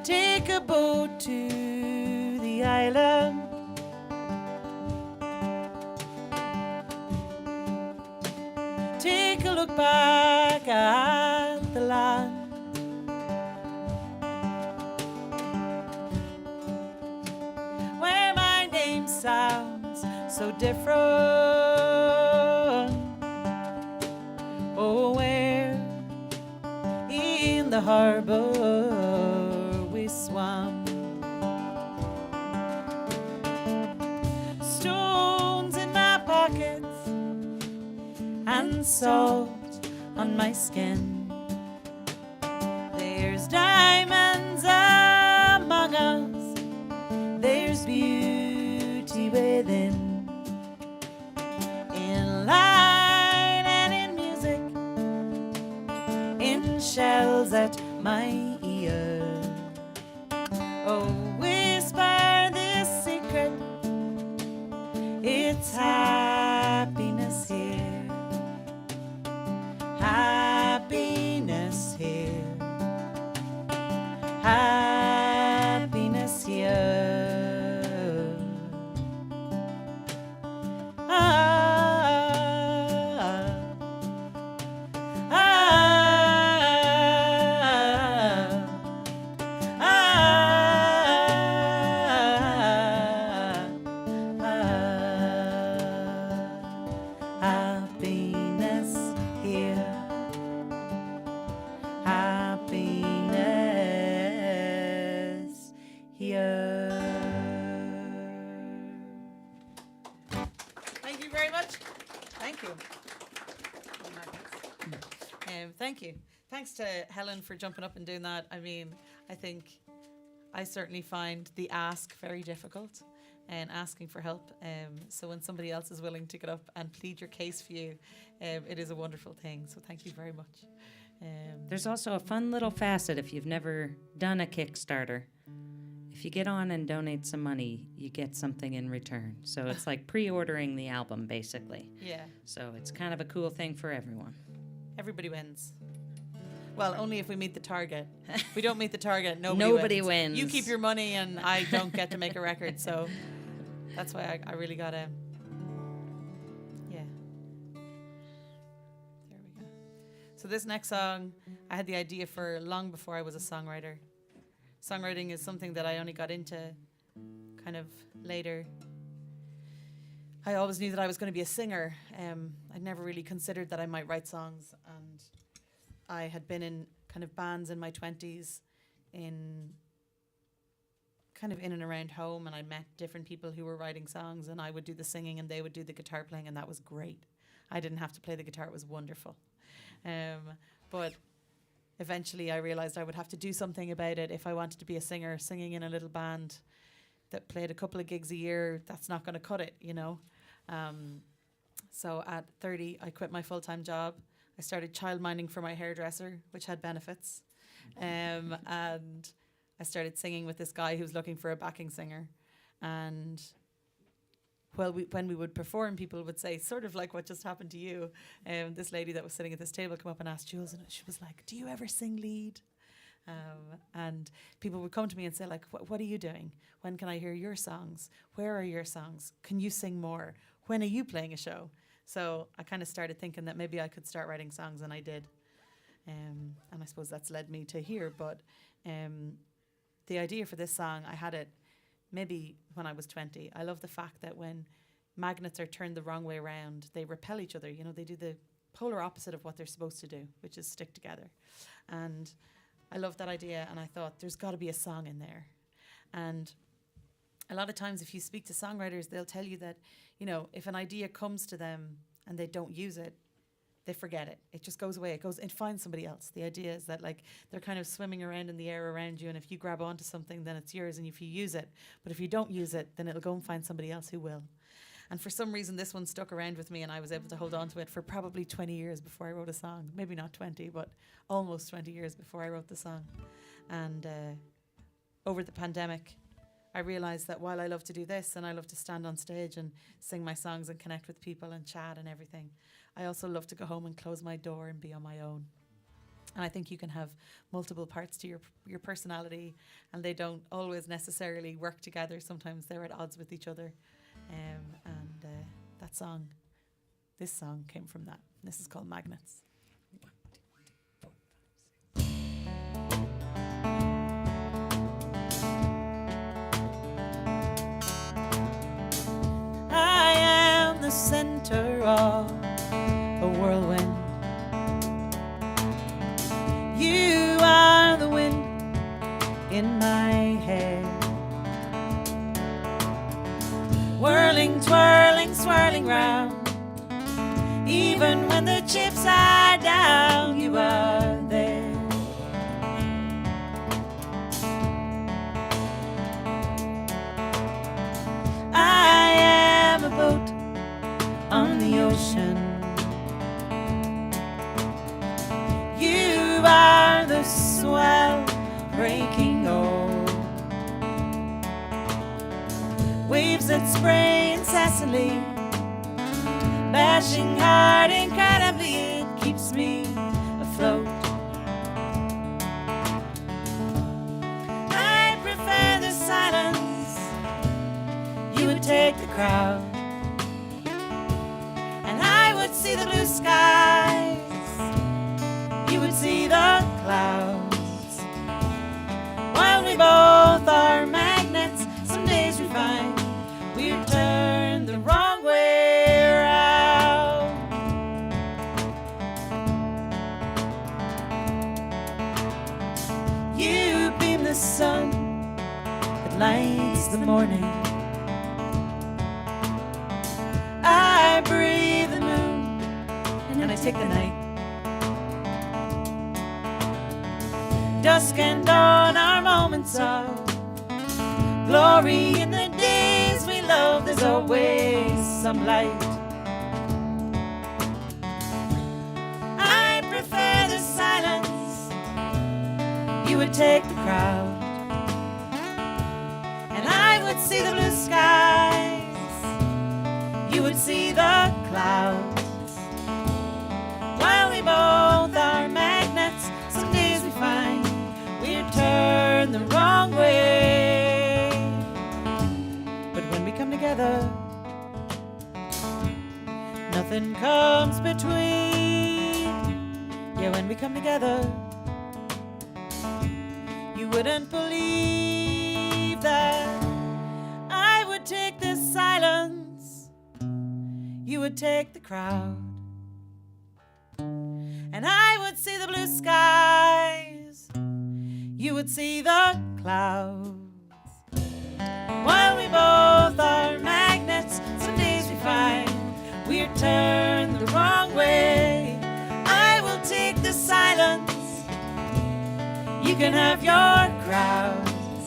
Take a boat to the island. Take a look back at the land. Where my name sounds so different. Oh, where harbor we swam. Stones in my pockets and salt on my skin. There's diamonds among us, there's beauty within. In line and in music, in shells at my ear. Oh, whisper this secret, it's happiness here. Happiness here. Happiness here. Happiness here. Happiness here. Thank you very much. Thank you. Thank you. Thanks to Helen for jumping up and doing that. I mean, I think I certainly find the ask very difficult and asking for help. So when somebody else is willing to get up and plead your case for you, it is a wonderful thing. So thank you very much. There's also a fun little facet if you've never done a Kickstarter. If you get on and donate some money, you get something in return. So it's like pre-ordering the album, basically. Yeah, So it's kind of a cool thing for everyone. everybody wins. Well, only if we meet the target. If we don't meet the target, Nobody wins. You keep your money and I don't get to make a record. So that's why I really got to, yeah. There we go. So this next song, I had the idea for long before I was a songwriter. Songwriting is something that I only got into kind of later. I always knew that I was going to be a singer. I'd never really considered that I might write songs, and I had been in kind of bands in my 20s in and around home, and I met different people who were writing songs, and I would do the singing and they would do the guitar playing, and that was great. I didn't have to play the guitar. It was wonderful. But eventually I realized I would have to do something about it if I wanted to be a singer. Singing in a little band that played a couple of gigs a year, that's not going to cut it, you know. So at 30, I quit my full-time job. I started childminding for my hairdresser, which had benefits. And I started singing with this guy who was looking for a backing singer. And when we would perform, people would say, sort of like what just happened to you. This lady that was sitting at this table came up and asked Jules, and she was like, do you ever sing lead? And people would come to me and say, like, what are you doing? When can I hear your songs? Where are your songs? Can you sing more? When are you playing a show? So I kind of started thinking that maybe I could start writing songs, and I did. And I suppose that's led me to here. But the idea for this song, I had it maybe when I was 20. I love the fact that when magnets are turned the wrong way around, they repel each other. You know, they do the polar opposite of what they're supposed to do, which is stick together. And I love that idea, and I thought there's got to be a song in there. And a lot of times if you speak to songwriters, they'll tell you that, you know, if an idea comes to them and they don't use it, they forget it. It just goes away. It finds somebody else. The idea is that, like, they're kind of swimming around in the air around you, and if you grab onto something, then it's yours, and if you use it. But if you don't use it, then it'll go and find somebody else who will. And for some reason, this one stuck around with me, and I was able to hold on to it for probably 20 years before I wrote a song. Maybe not 20, but almost 20 years before I wrote the song. And over the pandemic, I realized that while I love to do this and I love to stand on stage and sing my songs and connect with people and chat and everything, I also love to go home and close my door and be on my own. And I think you can have multiple parts to your personality, and they don't always necessarily work together. Sometimes they're at odds with each other. This song came from that. This is called Magnets. I am the center of a whirlwind. You are in my head. Whirling, twirling, swirling round. Even when the chips are down, you are there. I am a boat on the ocean. You are the swell breaking old. Waves that spray incessantly, bashing hard incredibly, it keeps me afloat. I prefer the silence. You would take the crowd, and I would see the blue skies. You would see the clouds. While we both are magnets, some days we find we're turned the wrong way around. You beam the sun that lights the morning. I breathe the moon and I take the night. Dusk and dawn are moments of glory. In the days we love, there's always some light. I prefer the silence. You would take the crowd, and I would see the blue skies. You would see the clouds. While we both are magnets, some days we find we're turned the wrong way. But when we come together, nothing comes between. Yeah, when we come together, you wouldn't believe that I would take this silence. You would take the crowd, and I would see the blue skies. You would see the clouds. While we both are magnets, some days we find we're turned the wrong way. I will take the silence. You can have your crowds,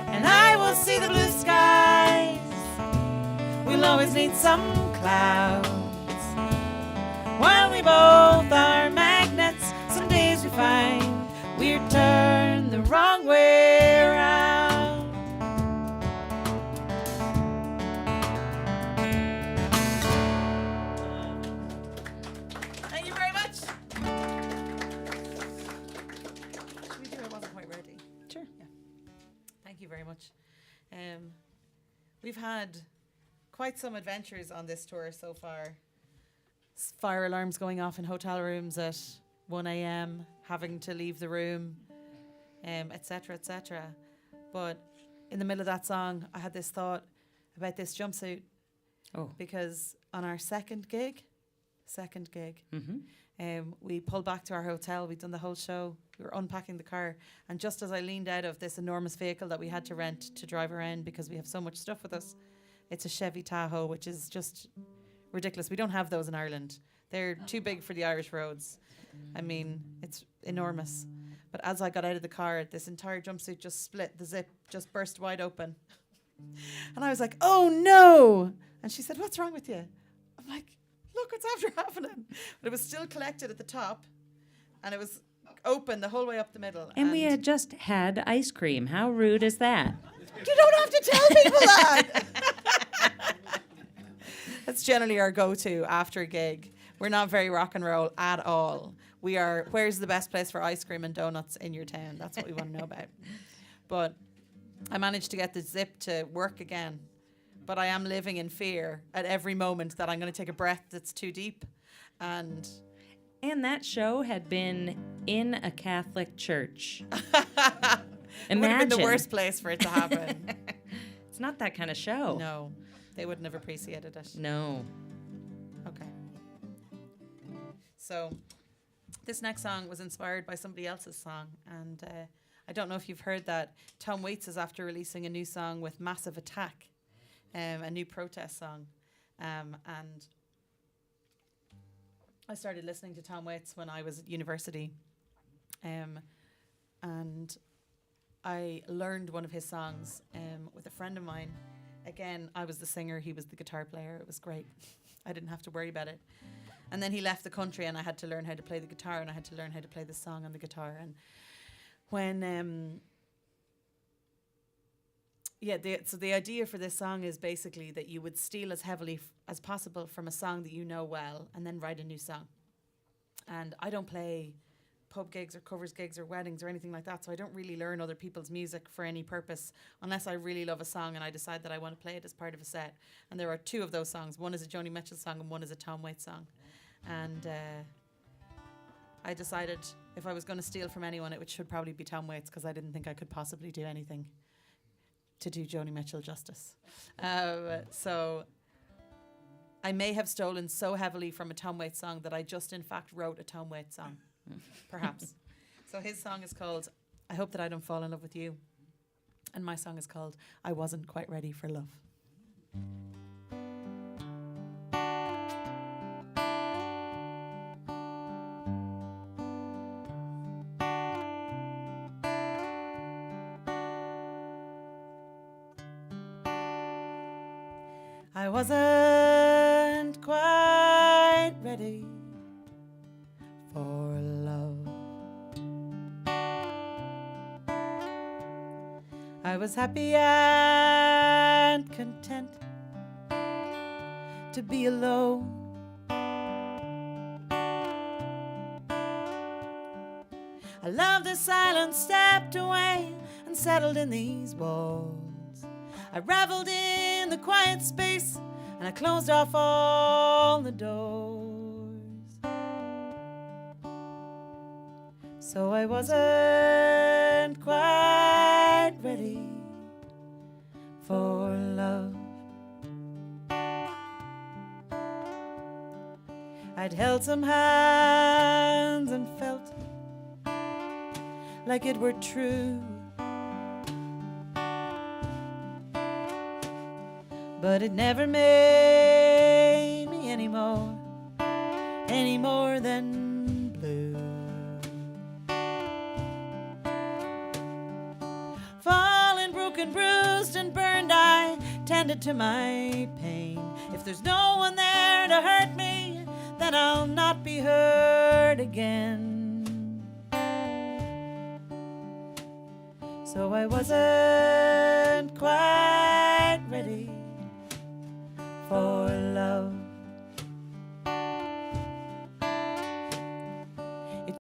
and I will see the blue skies. We'll always need some clouds. While we both are magnets, some days we find we're turned the wrong way around. Thank you very much. Should we do I wasn't quite ready? Sure. Yeah. Thank you very much. We've had quite some adventures on this tour so far. Fire alarms going off in hotel rooms at 1 a.m, having to leave the room, etc., etc. But in the middle of that song, I had this thought about this jumpsuit. Oh. Because on our second gig, we pulled back to our hotel. We'd done the whole show. We were unpacking the car. And just as I leaned out of this enormous vehicle that we had to rent to drive around because we have so much stuff with us, it's a Chevy Tahoe, which is just ridiculous. We don't have those in Ireland. They're too big for the Irish roads. I mean, it's enormous. But as I got out of the car, this entire jumpsuit just split. The zip just burst wide open. And I was like, oh no. And she said, what's wrong with you? I'm like, look what's after happening. But it was still collected at the top, and it was open the whole way up the middle. And we had just had ice cream. How rude is that? You don't have to tell people that. That's generally our go-to after a gig. We're not very rock and roll at all. We are, where's the best place for ice cream and donuts in your town? That's what we want to know about. But I managed to get the zip to work again. But I am living in fear at every moment that I'm going to take a breath that's too deep. And that show had been in a Catholic church. it would have been the Imagine. worst place for it to happen. It's not that kind of show. No, they wouldn't have appreciated it. No. Okay. So this next song was inspired by somebody else's song, and I don't know if you've heard that Tom Waits is after releasing a new song with Massive Attack, a new protest song. And I started listening to Tom Waits when I was at university. And I learned one of his songs with a friend of mine. Again, I was the singer, he was the guitar player. It was great. I didn't have to worry about it. And then he left the country and I had to learn how to play the guitar and I had to learn how to play the song on the guitar. And when, so the idea for this song is basically that you would steal as heavily as possible from a song that you know well and then write a new song. And I don't play pub gigs or covers gigs or weddings or anything like that, so I don't really learn other people's music for any purpose unless I really love a song and I decide that I want to play it as part of a set. And there are two of those songs. One is a Joni Mitchell song and one is a Tom Waits song. And I decided if I was going to steal from anyone, it should probably be Tom Waits, because I didn't think I could possibly do anything to do Joni Mitchell justice. So I may have stolen so heavily from a Tom Waits song that I just in fact wrote a Tom Waits song. Perhaps. So his song is called I Hope That I Don't Fall in Love With You. And my song is called I Wasn't Quite Ready for Love. I wasn't quite ready for love. I was happy and content to be alone. I loved the silence, stepped away and settled in these walls. I reveled in the quiet space and I closed off all the doors. So I wasn't quite ready for love. I'd held some hands and felt like it were true. But it never made me any more than blue. Fallen, broken, bruised, and burned, I tended to my pain. If there's no one there to hurt me, then I'll not be hurt again. So I wasn't quite ready for love. It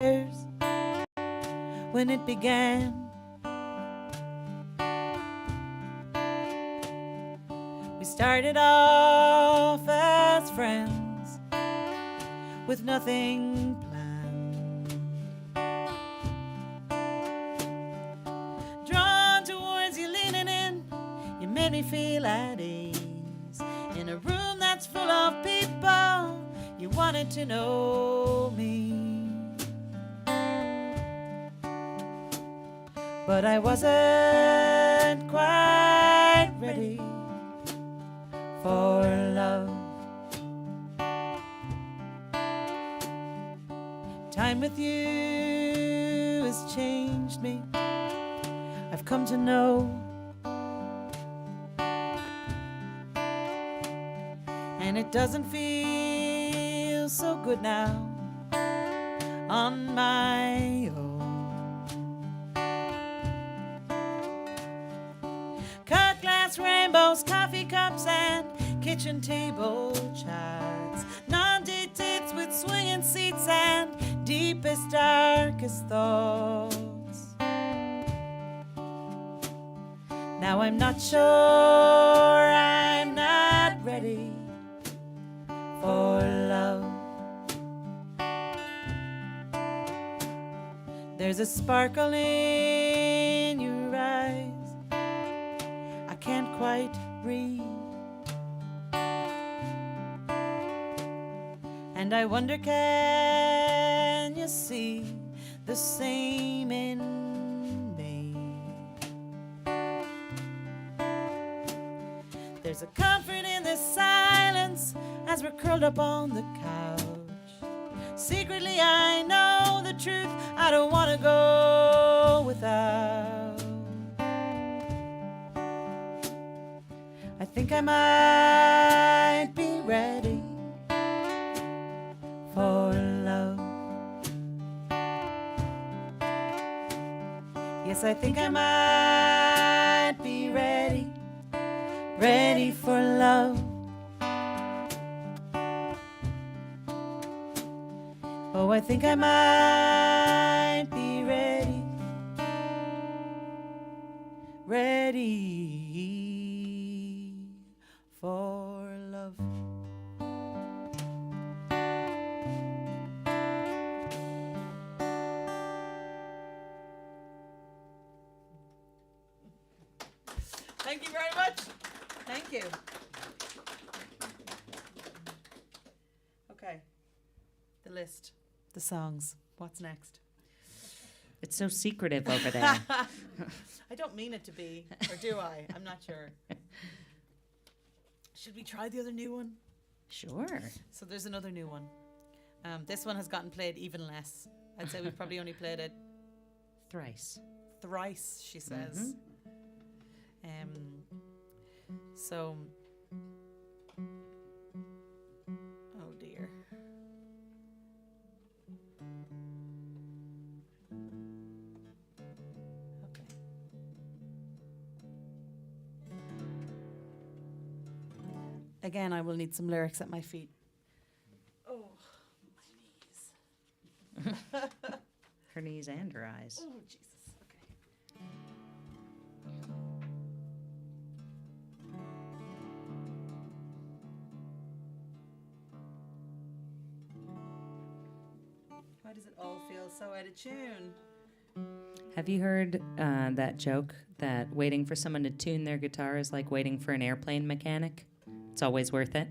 years when it began. We started off as friends with nothing planned. Drawn towards you, leaning in, you made me feel at ease. In a room that's full of people, you wanted to know me. But I wasn't quite ready for love. Time with you has changed me. I've come to know. And it doesn't feel so good now on my own. Cut glass rainbows, coffee cups, and kitchen table chats. Non-dictates with swinging seats and deepest, darkest thoughts. Now I'm not sure, I'm not ready for love. There's a sparkle in your eyes I can't quite read, and I wonder, can you see the same in me. There's a comfort in this silence as we're curled up on the couch. Secretly I know the truth, I don't want to go without. I think I might be ready for love. Yes, I think I might be ready for love. Oh, I think I might be ready for love. Thank you very much. Thank you. Okay. The list. The songs. What's next? It's so secretive over there. I don't mean it to be, or do I? I'm not sure. Should we try the other new one? Sure. So there's another new one. This one has gotten played even less. I'd say we've probably only played it Thrice. thrice, she says. So, oh dear. Okay. Again, I will need some lyrics at my feet. Oh, my knees. Her knees and her eyes. Oh, Jesus. Okay. Why does it all feel so out of tune? Have you heard that joke that waiting for someone to tune their guitar is like waiting for an airplane mechanic? It's always worth it.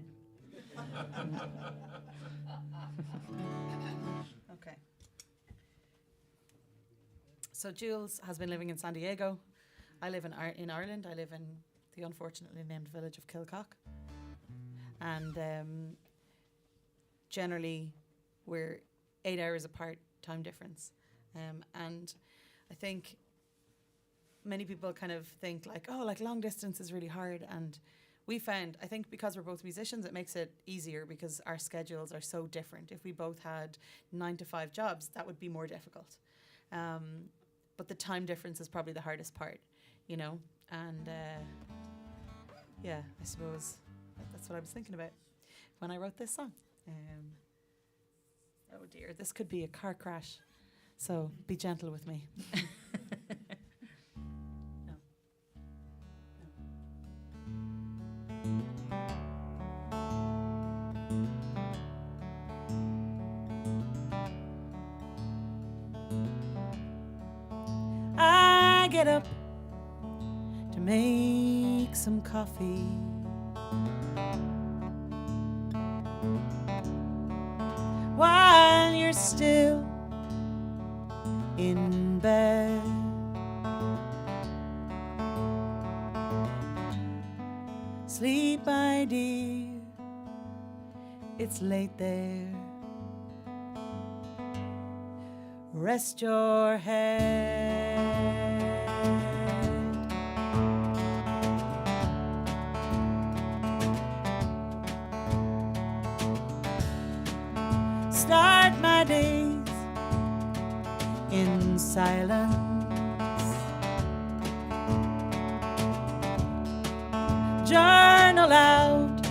Okay. So Jules has been living in San Diego. I live in Ireland. I live in the unfortunately named village of Kilcock. And generally, we're 8 hours apart, time difference. And I think many people kind of think like, oh, like long distance is really hard. And we found, I think because we're both musicians, it makes it easier because our schedules are so different. If we both had 9 to 5 jobs, that would be more difficult. But the time difference is probably the hardest part, you know? And yeah, I suppose that's what I was thinking about when I wrote this song. Oh dear, this could be a car crash. So be gentle with me. No. I get up to make some coffee. While you're still in bed, sleep, my dear, it's late there. Rest your head. Start my days in silence. Journal out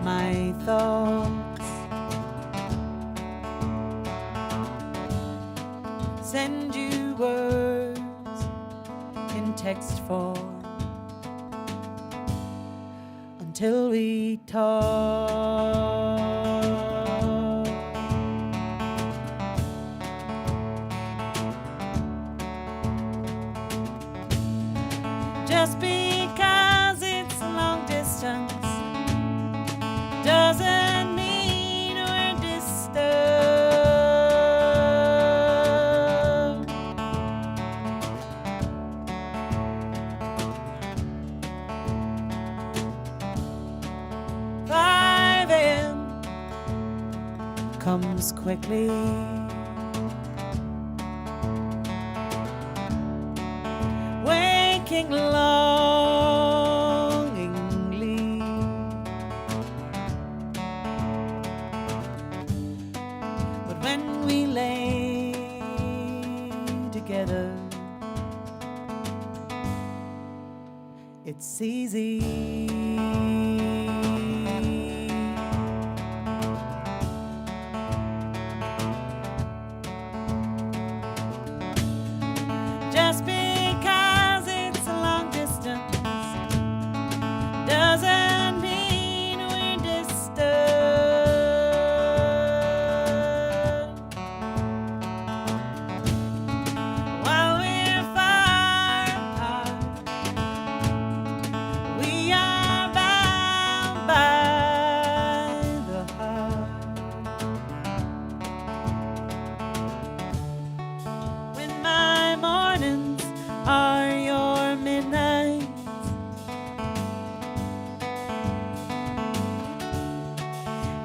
my thoughts. Send you words in text form until we talk. Just because it's long distance doesn't mean we're distant. comes quickly. Waking longingly. But when we lay together, it's easy. Just because it's a long distance doesn't mean we're distant. While we're far apart, we are bound by the heart. When my mornings are your midnights,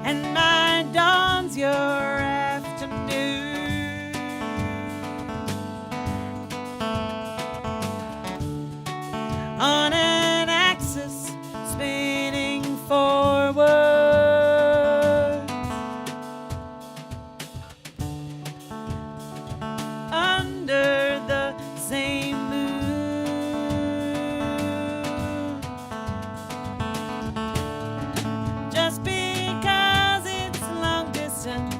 and my dawn's your afternoon. On an axis spinning forward, under the same moon. Just because it's long distance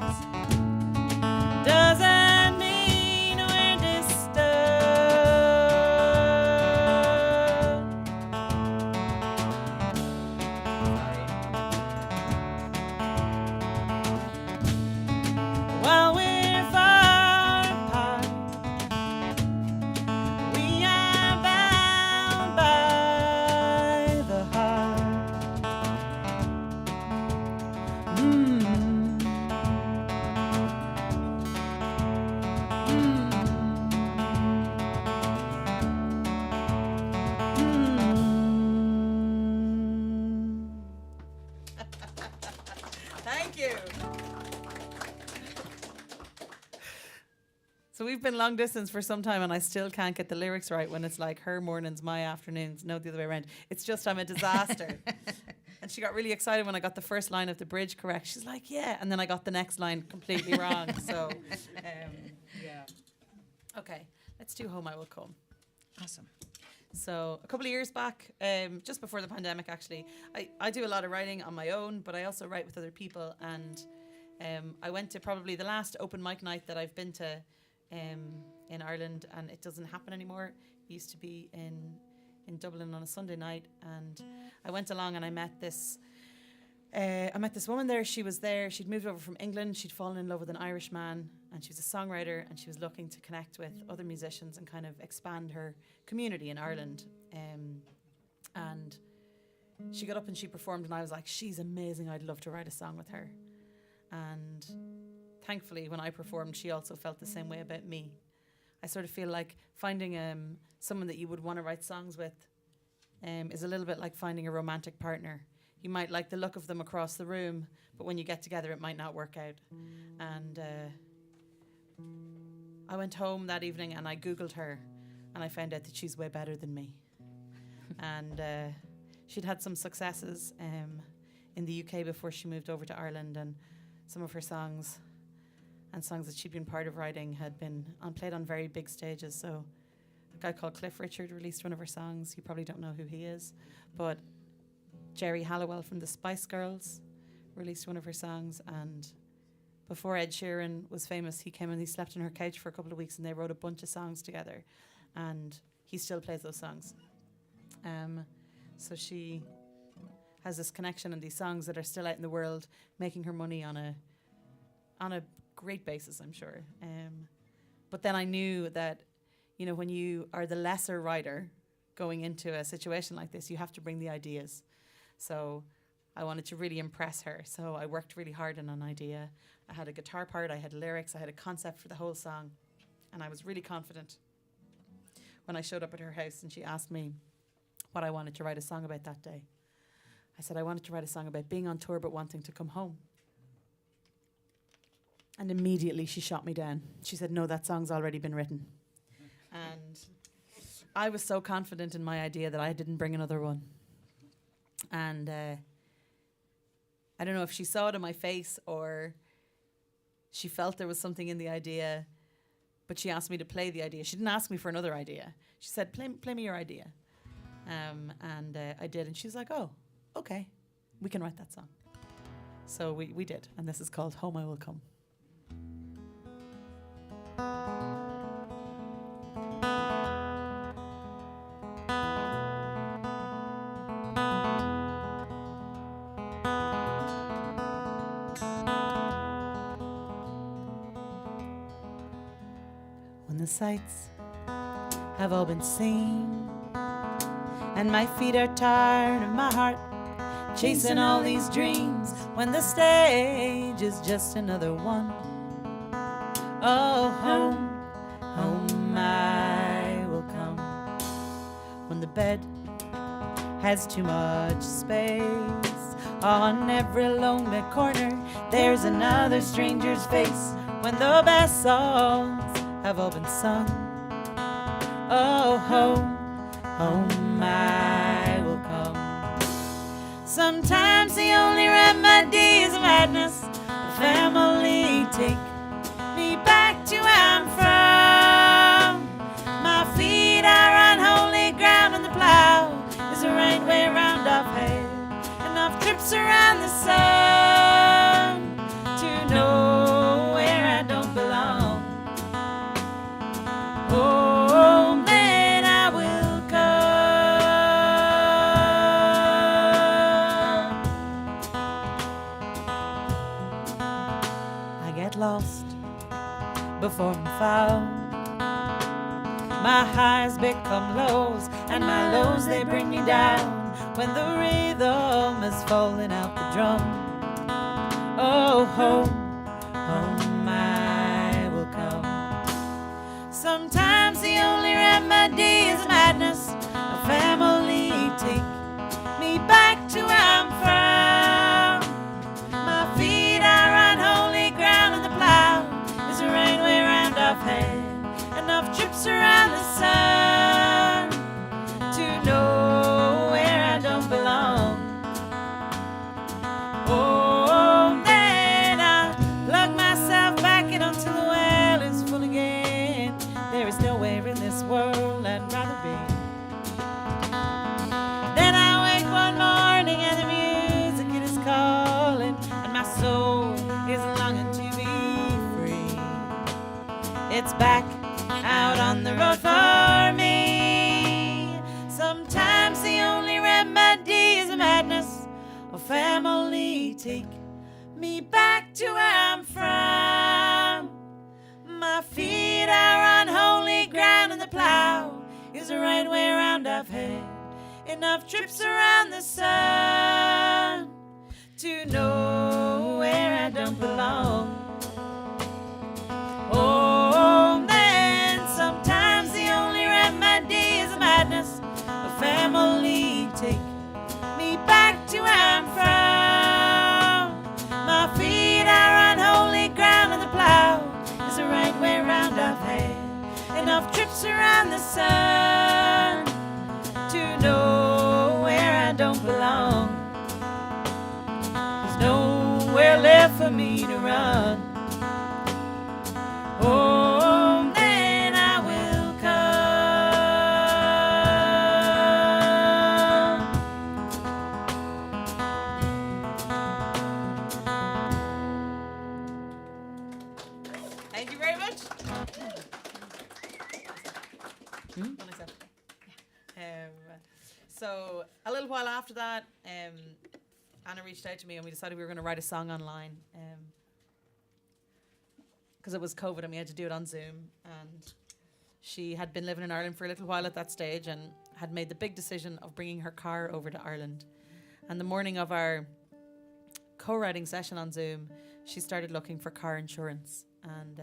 doesn't mean we're distant. While we're far apart, we are bound by the heart. Mm. Mm. Thank you. So we've been long distance for some time, and I still can't get the lyrics right when it's like her mornings, my afternoons. No, the other way around. It's just I'm a disaster. And she got really excited when I got the first line of the bridge correct. She's like, yeah. And then I got the next line completely wrong. So, yeah. Okay, let's do Home I Will Come. Awesome. So a couple of years back, just before the pandemic, actually, I do a lot of writing on my own, but I also write with other people. And I went to probably the last open mic night that I've been to in Ireland, and it doesn't happen anymore. It used to be in Dublin on a Sunday night, and I went along and I met this woman there. She was there. She'd moved over from England. She'd fallen in love with an Irish man, and she was a songwriter, and she was looking to connect with other musicians and kind of expand her community in Ireland. And she got up and she performed, and I was like, she's amazing. I'd love to write a song with her. And thankfully, when I performed, she also felt the same way about me. I sort of feel like finding someone that you would want to write songs with is a little bit like finding a romantic partner. You might like the look of them across the room, but when you get together, it might not work out. And I went home that evening and I Googled her, and I found out that she's way better than me. And she'd had some successes in the UK before she moved over to Ireland, and some of her songs and songs that she'd been part of writing had been played on very big stages. So a guy called Cliff Richard released one of her songs. You probably don't know who he is, but Jerry Halliwell from the Spice Girls released one of her songs. And before Ed Sheeran was famous, he came and he slept on her couch for a couple of weeks, and they wrote a bunch of songs together, and he still plays those songs. So she has this connection and these songs that are still out in the world, making her money on a great basis, I'm sure. But then I knew that, you know, when you are the lesser writer going into a situation like this, you have to bring the ideas. So I wanted to really impress her. So I worked really hard on an idea. I had a guitar part, I had lyrics, I had a concept for the whole song. And I was really confident when I showed up at her house and she asked me what I wanted to write a song about that day. I said I wanted to write a song about being on tour but wanting to come home. And immediately she shot me down. She said, no, that song's already been written. And I was so confident in my idea that I didn't bring another one. And I don't know if she saw it in my face or she felt there was something in the idea, but she asked me to play the idea. She didn't ask me for another idea. She said, play me your idea. And I did. And she was like, oh, okay, we can write that song. So we did. And this is called Home I Will Come. When the sights have all been seen and my feet are tired and my heart chasing all these dreams, when the stage is just another one, oh, home, home I will come. When the bed has too much space, on every lonely corner there's another stranger's face. When the best songs have all been sung, oh, home, home I will come. Sometimes the only remedy is madness. Family, take me back to where I'm from. My feet are on holy ground and the plow is the right way round uphill. Enough trips around the sun to know where I don't belong. Oh, then I will come. I get lost before I'm found. My highs become lows, and my lows, they bring me down. When the rhythm is falling out the drum, oh, home, home I will come. Sometimes the only remedy is madness. A family, take me back to where I'm from. My feet are on holy ground and the plow is the right way round I've had. Enough trips around the sun to know where I don't belong. Oh, then I plug myself back in until the well is full again. There is nowhere in this world I'd rather be. Then I wake one morning and the music it is calling, and my soul is longing to be free. It's back out on the road for me. Sometimes the only remedy is madness. Oh, family, take me back to where I'm from. My feet are on holy ground and the plow is the right way around. I've had enough trips around the sun to know where I don't belong. Oh, then sometimes the only remedy is madness. A family, take me back to where I'm from. My feet are on holy ground and the plow is the right way round. I've had enough trips around the sun to know where I don't belong. There's nowhere left for me to run. Oh, then I will come. Thank you very much. So a little while after that, Anna reached out to me and we decided we were going to write a song online. Because it was COVID and we had to do it on Zoom. And she had been living in Ireland for a little while at that stage and had made the big decision of bringing her car over to Ireland. And the morning of our co-writing session on Zoom, she started looking for car insurance. And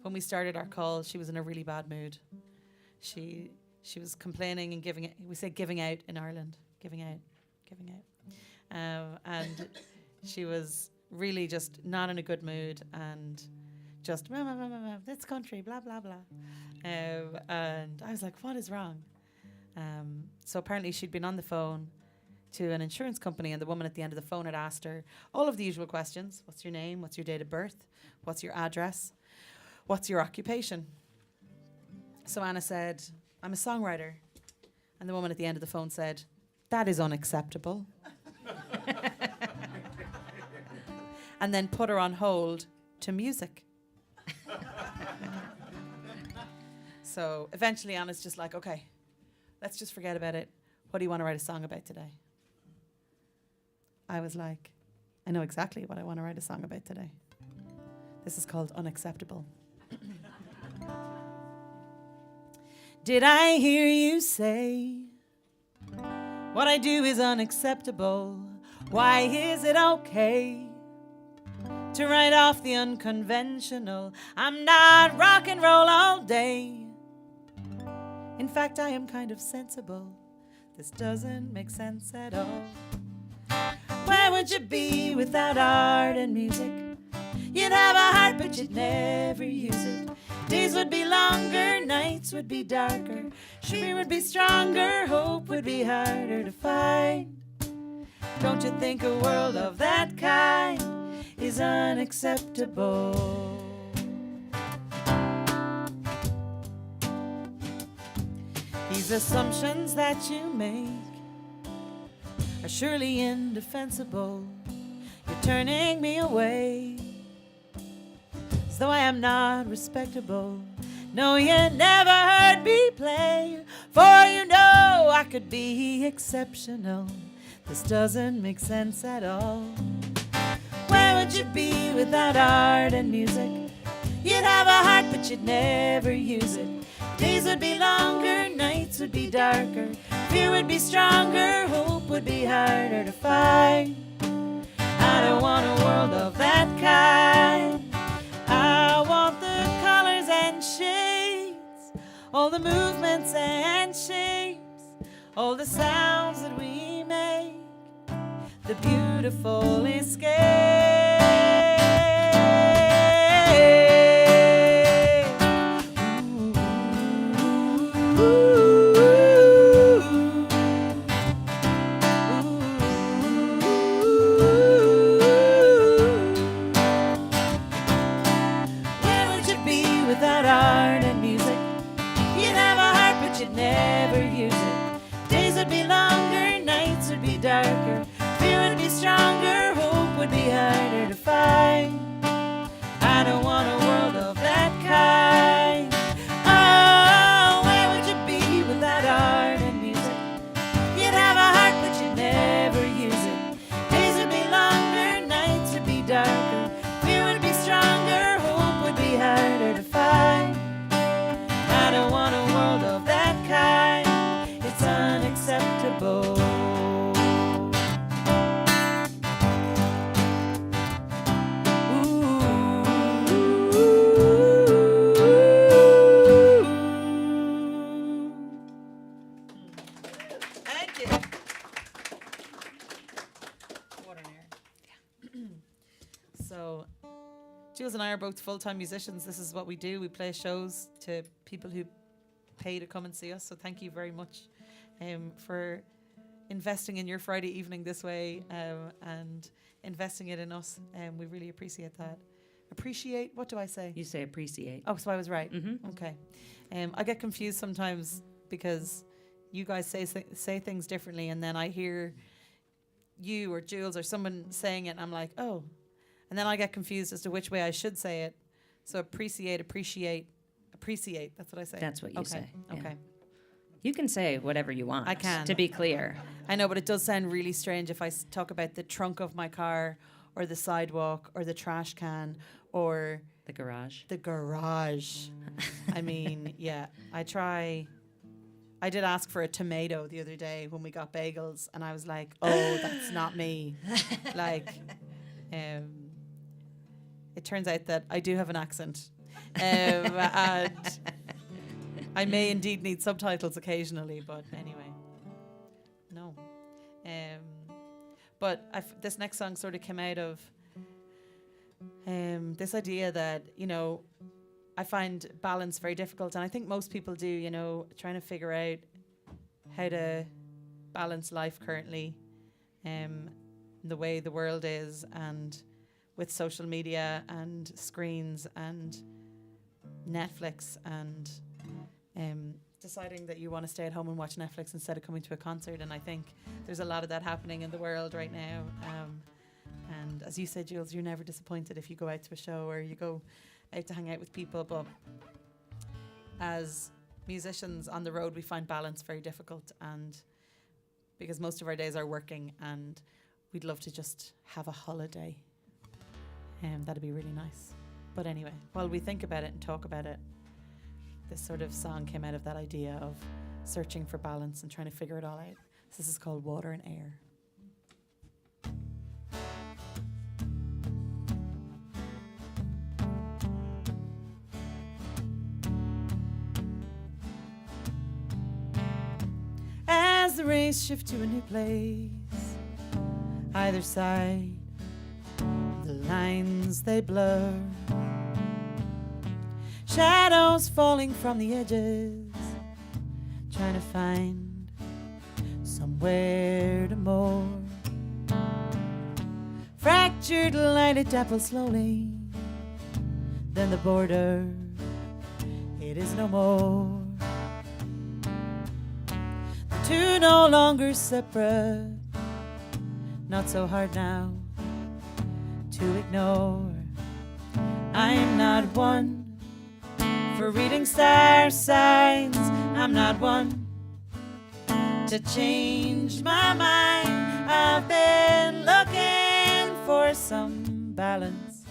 when we started our call, she was in a really bad mood. She was complaining and giving out in Ireland, giving out. And she was really just not in a good mood and just, this country, blah, blah, blah. And I was like, what is wrong? So apparently she'd been on the phone to an insurance company, and the woman at the end of the phone had asked her all of the usual questions. What's your name? What's your date of birth? What's your address? What's your occupation? So Anna said, I'm a songwriter. And the woman at the end of the phone said, that is unacceptable. And then put her on hold to music. So eventually Anna's just like, okay, let's just forget about it. What do you want to write a song about today? I was like, I know exactly what I want to write a song about today. This is called Unacceptable. Did I hear you say what I do is unacceptable? Why is it okay to write off the unconventional? I'm not rock and roll all day. In fact, I am kind of sensible. This doesn't make sense at all. Where would you be without art and music? You'd have a heart, but you'd never use it. Days would be longer, nights would be darker. Sugar would be stronger, hope would be harder to find. Don't you think a world of that kind is unacceptable? These assumptions that you make are surely indefensible. You're turning me away as though I am not respectable. No, you never heard me play, for you know I could be exceptional. This doesn't make sense at all. Where would you be without art and music? You'd have a heart, but you'd never use it. Days would be longer, nights would be darker. Fear would be stronger, hope would be harder to find. I don't want a world of that kind. I want the colors and shades, all the movements and shapes, all the sounds that we make, the beautiful escape. Darker, fear would be stronger, hope would be harder to find. I don't want a world of that kind. Oh, where would you be without art and music? You'd have a heart, but you'd never use it. Days would be longer, nights would be darker. Fear would be stronger, hope would be harder to find. I don't want a world of that kind. It's unacceptable. So, Jules and I are both full-time musicians. This is what we do. We play shows to people who pay to come and see us. So thank you very much for investing in your Friday evening this way and investing it in us. We really appreciate that. Appreciate? What do I say? You say appreciate. Oh, so I was right. Mm-hmm. Okay. I get confused sometimes because you guys say things differently, and then I hear you or Jules or someone saying it, and I'm like, oh. And then I get confused as to which way I should say it. So appreciate. That's what I say. That's what you say. Yeah. Okay. You can say whatever you want. I can. To be clear. I know, but it does sound really strange if I talk about the trunk of my car or the sidewalk or the trash can or The garage. the garage. I mean, yeah, I did ask for a tomato the other day when we got bagels, and I was like, oh, that's not me. Like, it turns out that I do have an accent. And I may indeed need subtitles occasionally, but anyway, no. But this next song sort of came out of this idea that, I find balance very difficult, and I think most people do, trying to figure out how to balance life currently, the way the world is, and with social media and screens and Netflix, and deciding that you want to stay at home and watch Netflix instead of coming to a concert. And I think there's a lot of that happening in the world right now. And as you said, Jules, you're never disappointed if you go out to a show or you go out to hang out with people. But as musicians on the road, we find balance very difficult, and because most of our days are working, and we'd love to just have a holiday. That'd be really nice. But anyway, while we think about it and talk about it, this sort of song came out of that idea of searching for balance and trying to figure it all out. So this is called Water and Air. As the rays shift to a new place, either side, the lines they blur, shadows falling from the edges, trying to find somewhere to moor. Fractured light, it dapples slowly, then the border, it is no more. The two no longer separate, not so hard now to ignore. I'm not one for reading star signs, I'm not one to change my mind. I've been looking for some balance,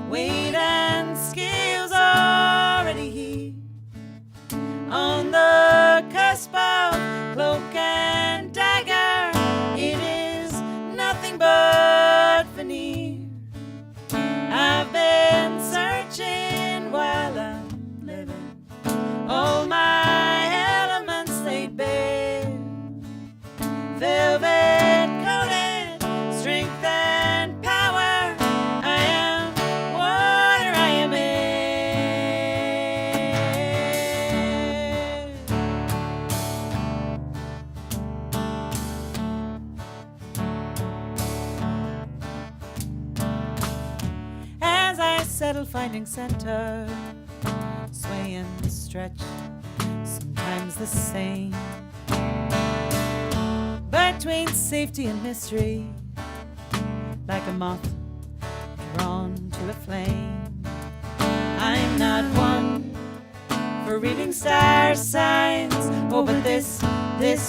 weight and scales already here, on the cusp of cloak and dagger. It is nothing but veneer. I've been searching while I'm living, all my elements laid bare, velvet coated, strength and power. I am water, I am air. As I settle, finding center, sway and stretch, sometimes the same, between safety and mystery, like a moth drawn to a flame. I'm not one for reading star signs, oh, but this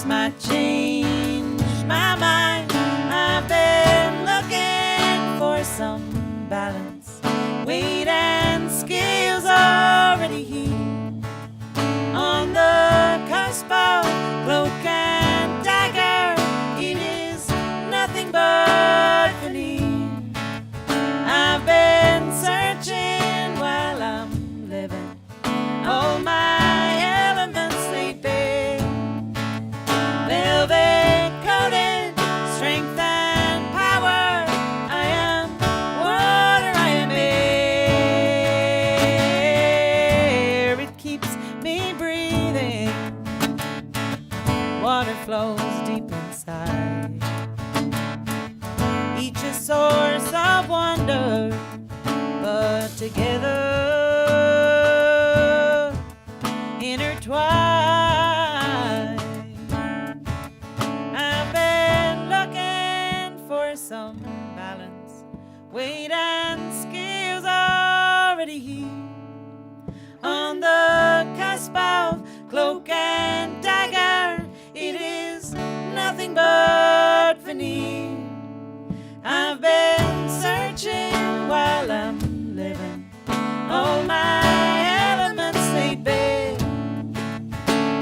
might change my mind. I've been looking for some balance, weight and scales already here, on the cusp of cloak and dagger. It is nothing but veneer. I've been searching while I'm living, all my elements laid bare, velvet coated, strength and power. I am water, I am air. It keeps me breathing. Water flows deep inside, each a source of wonder, but together intertwined. I've been looking for some balance, weight and scales already here, on the cusp of cloak and dagger. It is nothing but veneer. I've been searching while I'm living, all my elements laid bare,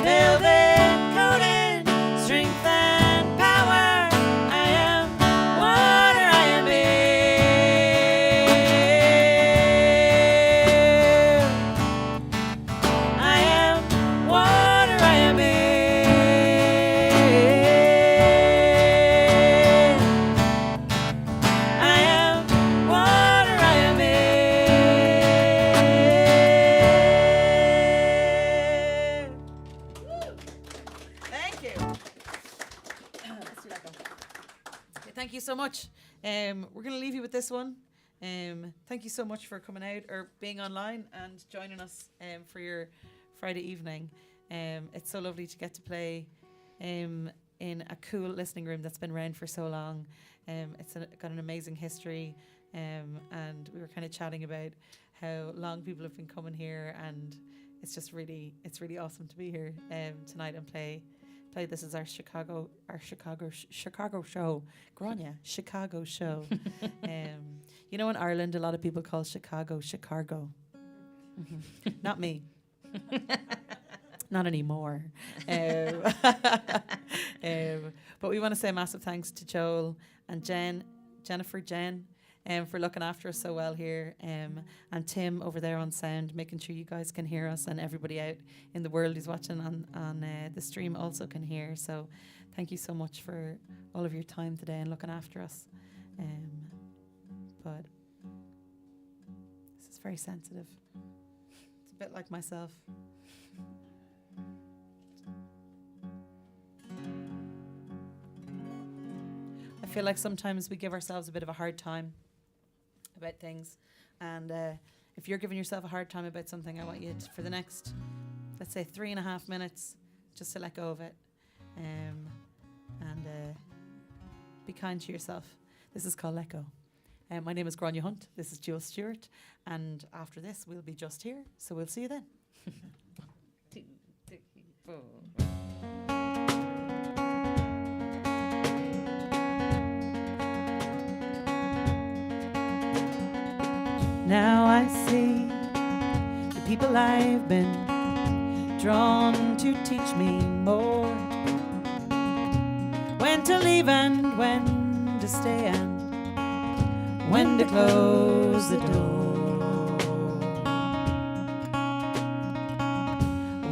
velvet coated, strength and power. I am water, I am air. I am water, I am air. I am water. Thank you so much. We're going to leave you with this one. Thank you so much for coming out or being online and joining us for your Friday evening. It's so lovely to get to play in a cool listening room that's been around for so long. It's got an amazing history, and we were kind of chatting about how long people have been coming here, and it's really awesome to be here tonight and play. This is our Chicago show, Gráinne, Chicago show. You know, in Ireland, a lot of people call Chicago. Not me. Not anymore. But we want to say a massive thanks to Joel and Jennifer, for looking after us so well here, and Tim over there on sound, making sure you guys can hear us, and everybody out in the world who's watching on the stream also can hear. So thank you so much for all of your time today and looking after us. But this is very sensitive. It's a bit like myself. I feel like sometimes we give ourselves a bit of a hard time about things, and if you're giving yourself a hard time about something, I want you to, for the next, let's say 3.5 minutes, just to let go of it, and be kind to yourself. This is called Let Go. My name is Gráinne Hunt. This is Jules Stewart, and after this we'll be just here, so we'll see you then. 2, 3, 4. Now I see the people I've been drawn to teach me more, when to leave and when to stay and when to close the door.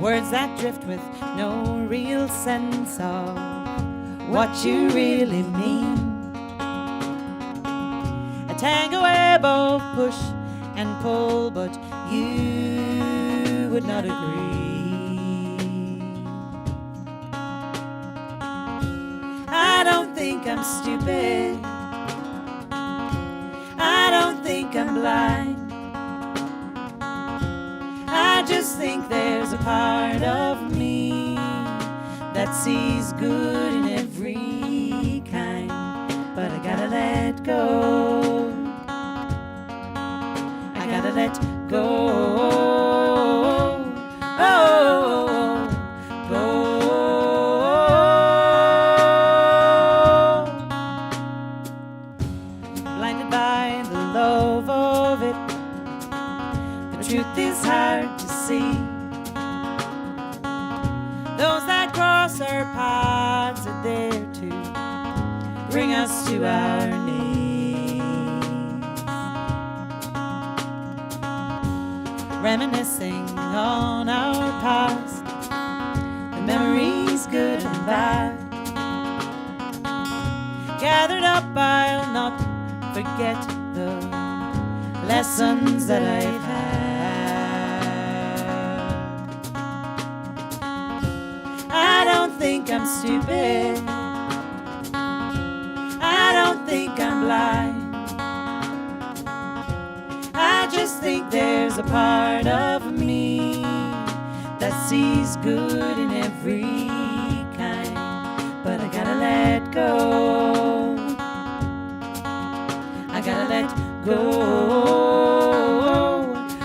Words that drift with no real sense of what you really mean. A tango where both push and pull, but you would not agree. I don't think I'm stupid, I don't think I'm blind, I just think there's a part of me that sees good in every kind, but I gotta let go. Let go, go. Blinded by the love of it, the truth is hard to see. Those that cross our paths are there to bring us to our knees. Reminiscing on our past, the memories good and bad. Gathered up, I'll not forget the lessons that I've had. I don't think I'm stupid, I don't think I'm blind, I just think there's a part of me that sees good in every kind, but I gotta let go. I gotta let go.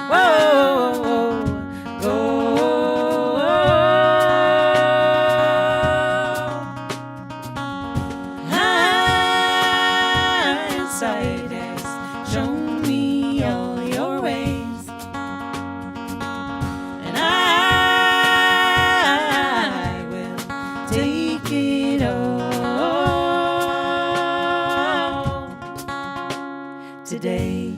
Whoa, go. Hindsight has shown me all your ways, and I will take it all today.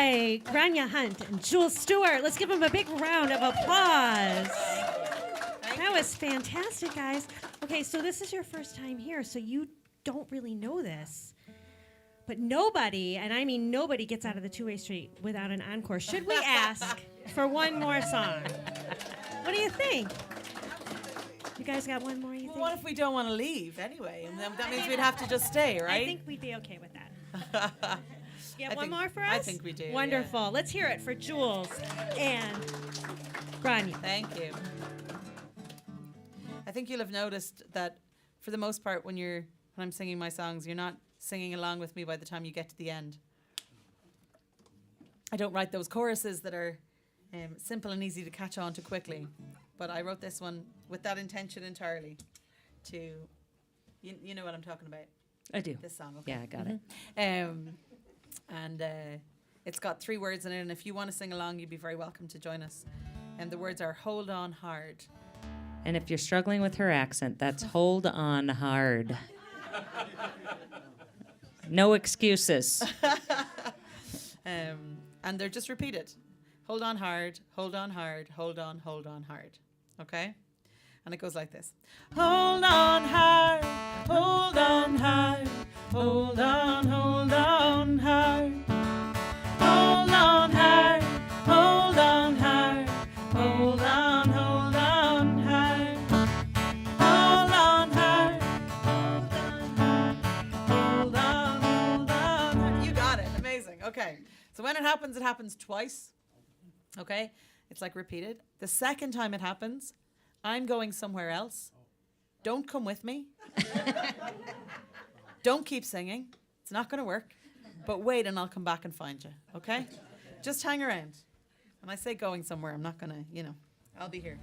by Gráinne Hunt and Jules Stewart. Let's give them a big round of applause. That was fantastic, guys. Okay, so this is your first time here, so you don't really know this. But nobody, and I mean nobody, gets out of the two-way street without an encore. Should we ask for one more song? What do you think? You guys got one more, you think? Well, what if we don't want to leave anyway? And then that means we'd have to just stay, right? I think we'd be okay with that. Get I one think- more for us? I think we do, yeah. Wonderful. Let's hear it for Jules and Gráinne. Thank you. I think you'll have noticed that for the most part when I'm singing my songs, you're not singing along with me by the time you get to the end. I don't write those choruses that are simple and easy to catch on to quickly, but I wrote this one with that intention entirely to, you know what I'm talking about, I do. this song, okay? Yeah, I got it. And it's got 3 words in it, and if you want to sing along, you'd be very welcome to join us. And the words are hold on hard. And if you're struggling with her accent, that's hold on hard. No excuses. And they're just repeated. Hold on hard, hold on hard, hold on hard. Okay? And it goes like this. Hold on hard, hold on hard, hold on hard. Hold on hard, hold on hard, hold on hard. Hold on hard, hold on hard. You got it. Amazing. Okay. So when it happens twice. Okay? It's like repeated. The second time it happens, I'm going somewhere else. Don't come with me. Don't keep singing. It's not going to work. But wait and I'll come back and find you. Okay? Just hang around. When I say going somewhere, I'm not going to, I'll be here.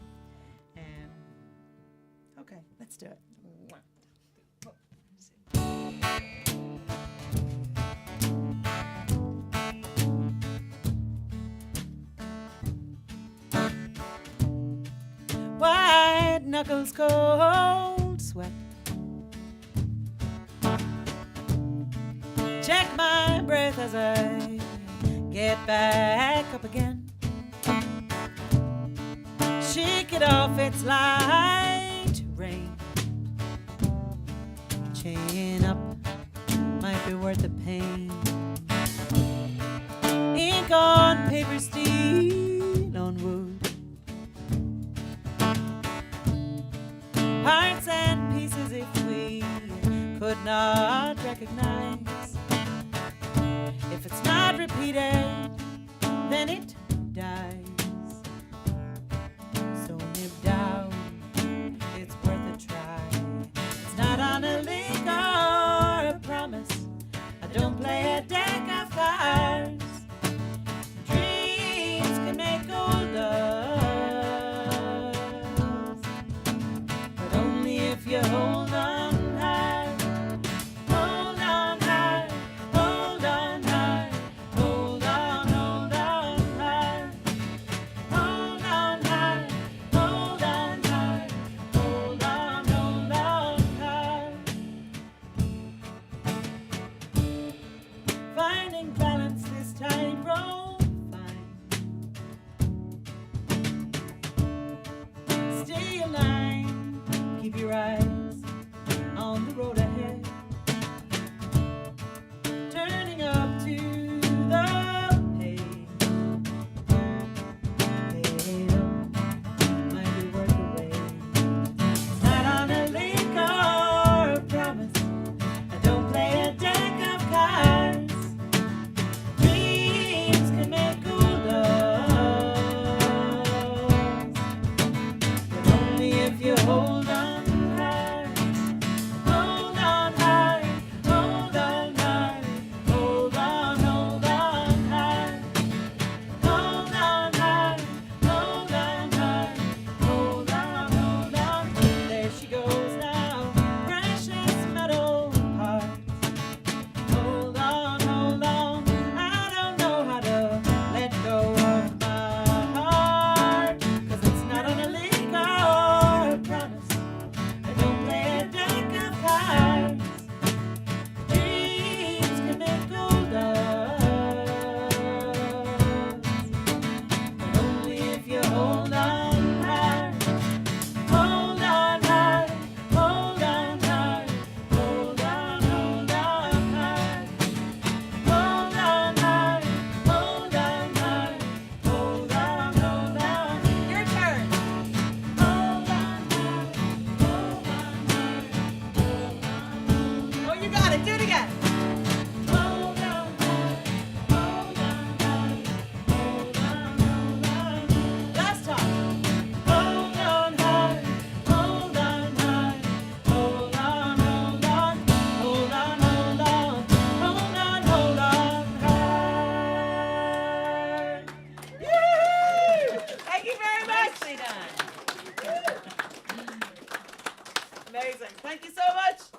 Okay, let's do it. White knuckles, cold sweat. Check my breath as I get back up again. Shake it off, it's light rain. Chain up might be worth the pain. Ink on paper, steel on wood. Parts and pieces if we could not recognize. If it's not repeated, then it dies. So nib down, it's worth a try. It's not on a link or a promise. I don't play a deck of cards. Dreams can make gold dust, but only if you hold on hard. Hold on hard, hold on hard, hold on hard. Thank you so much.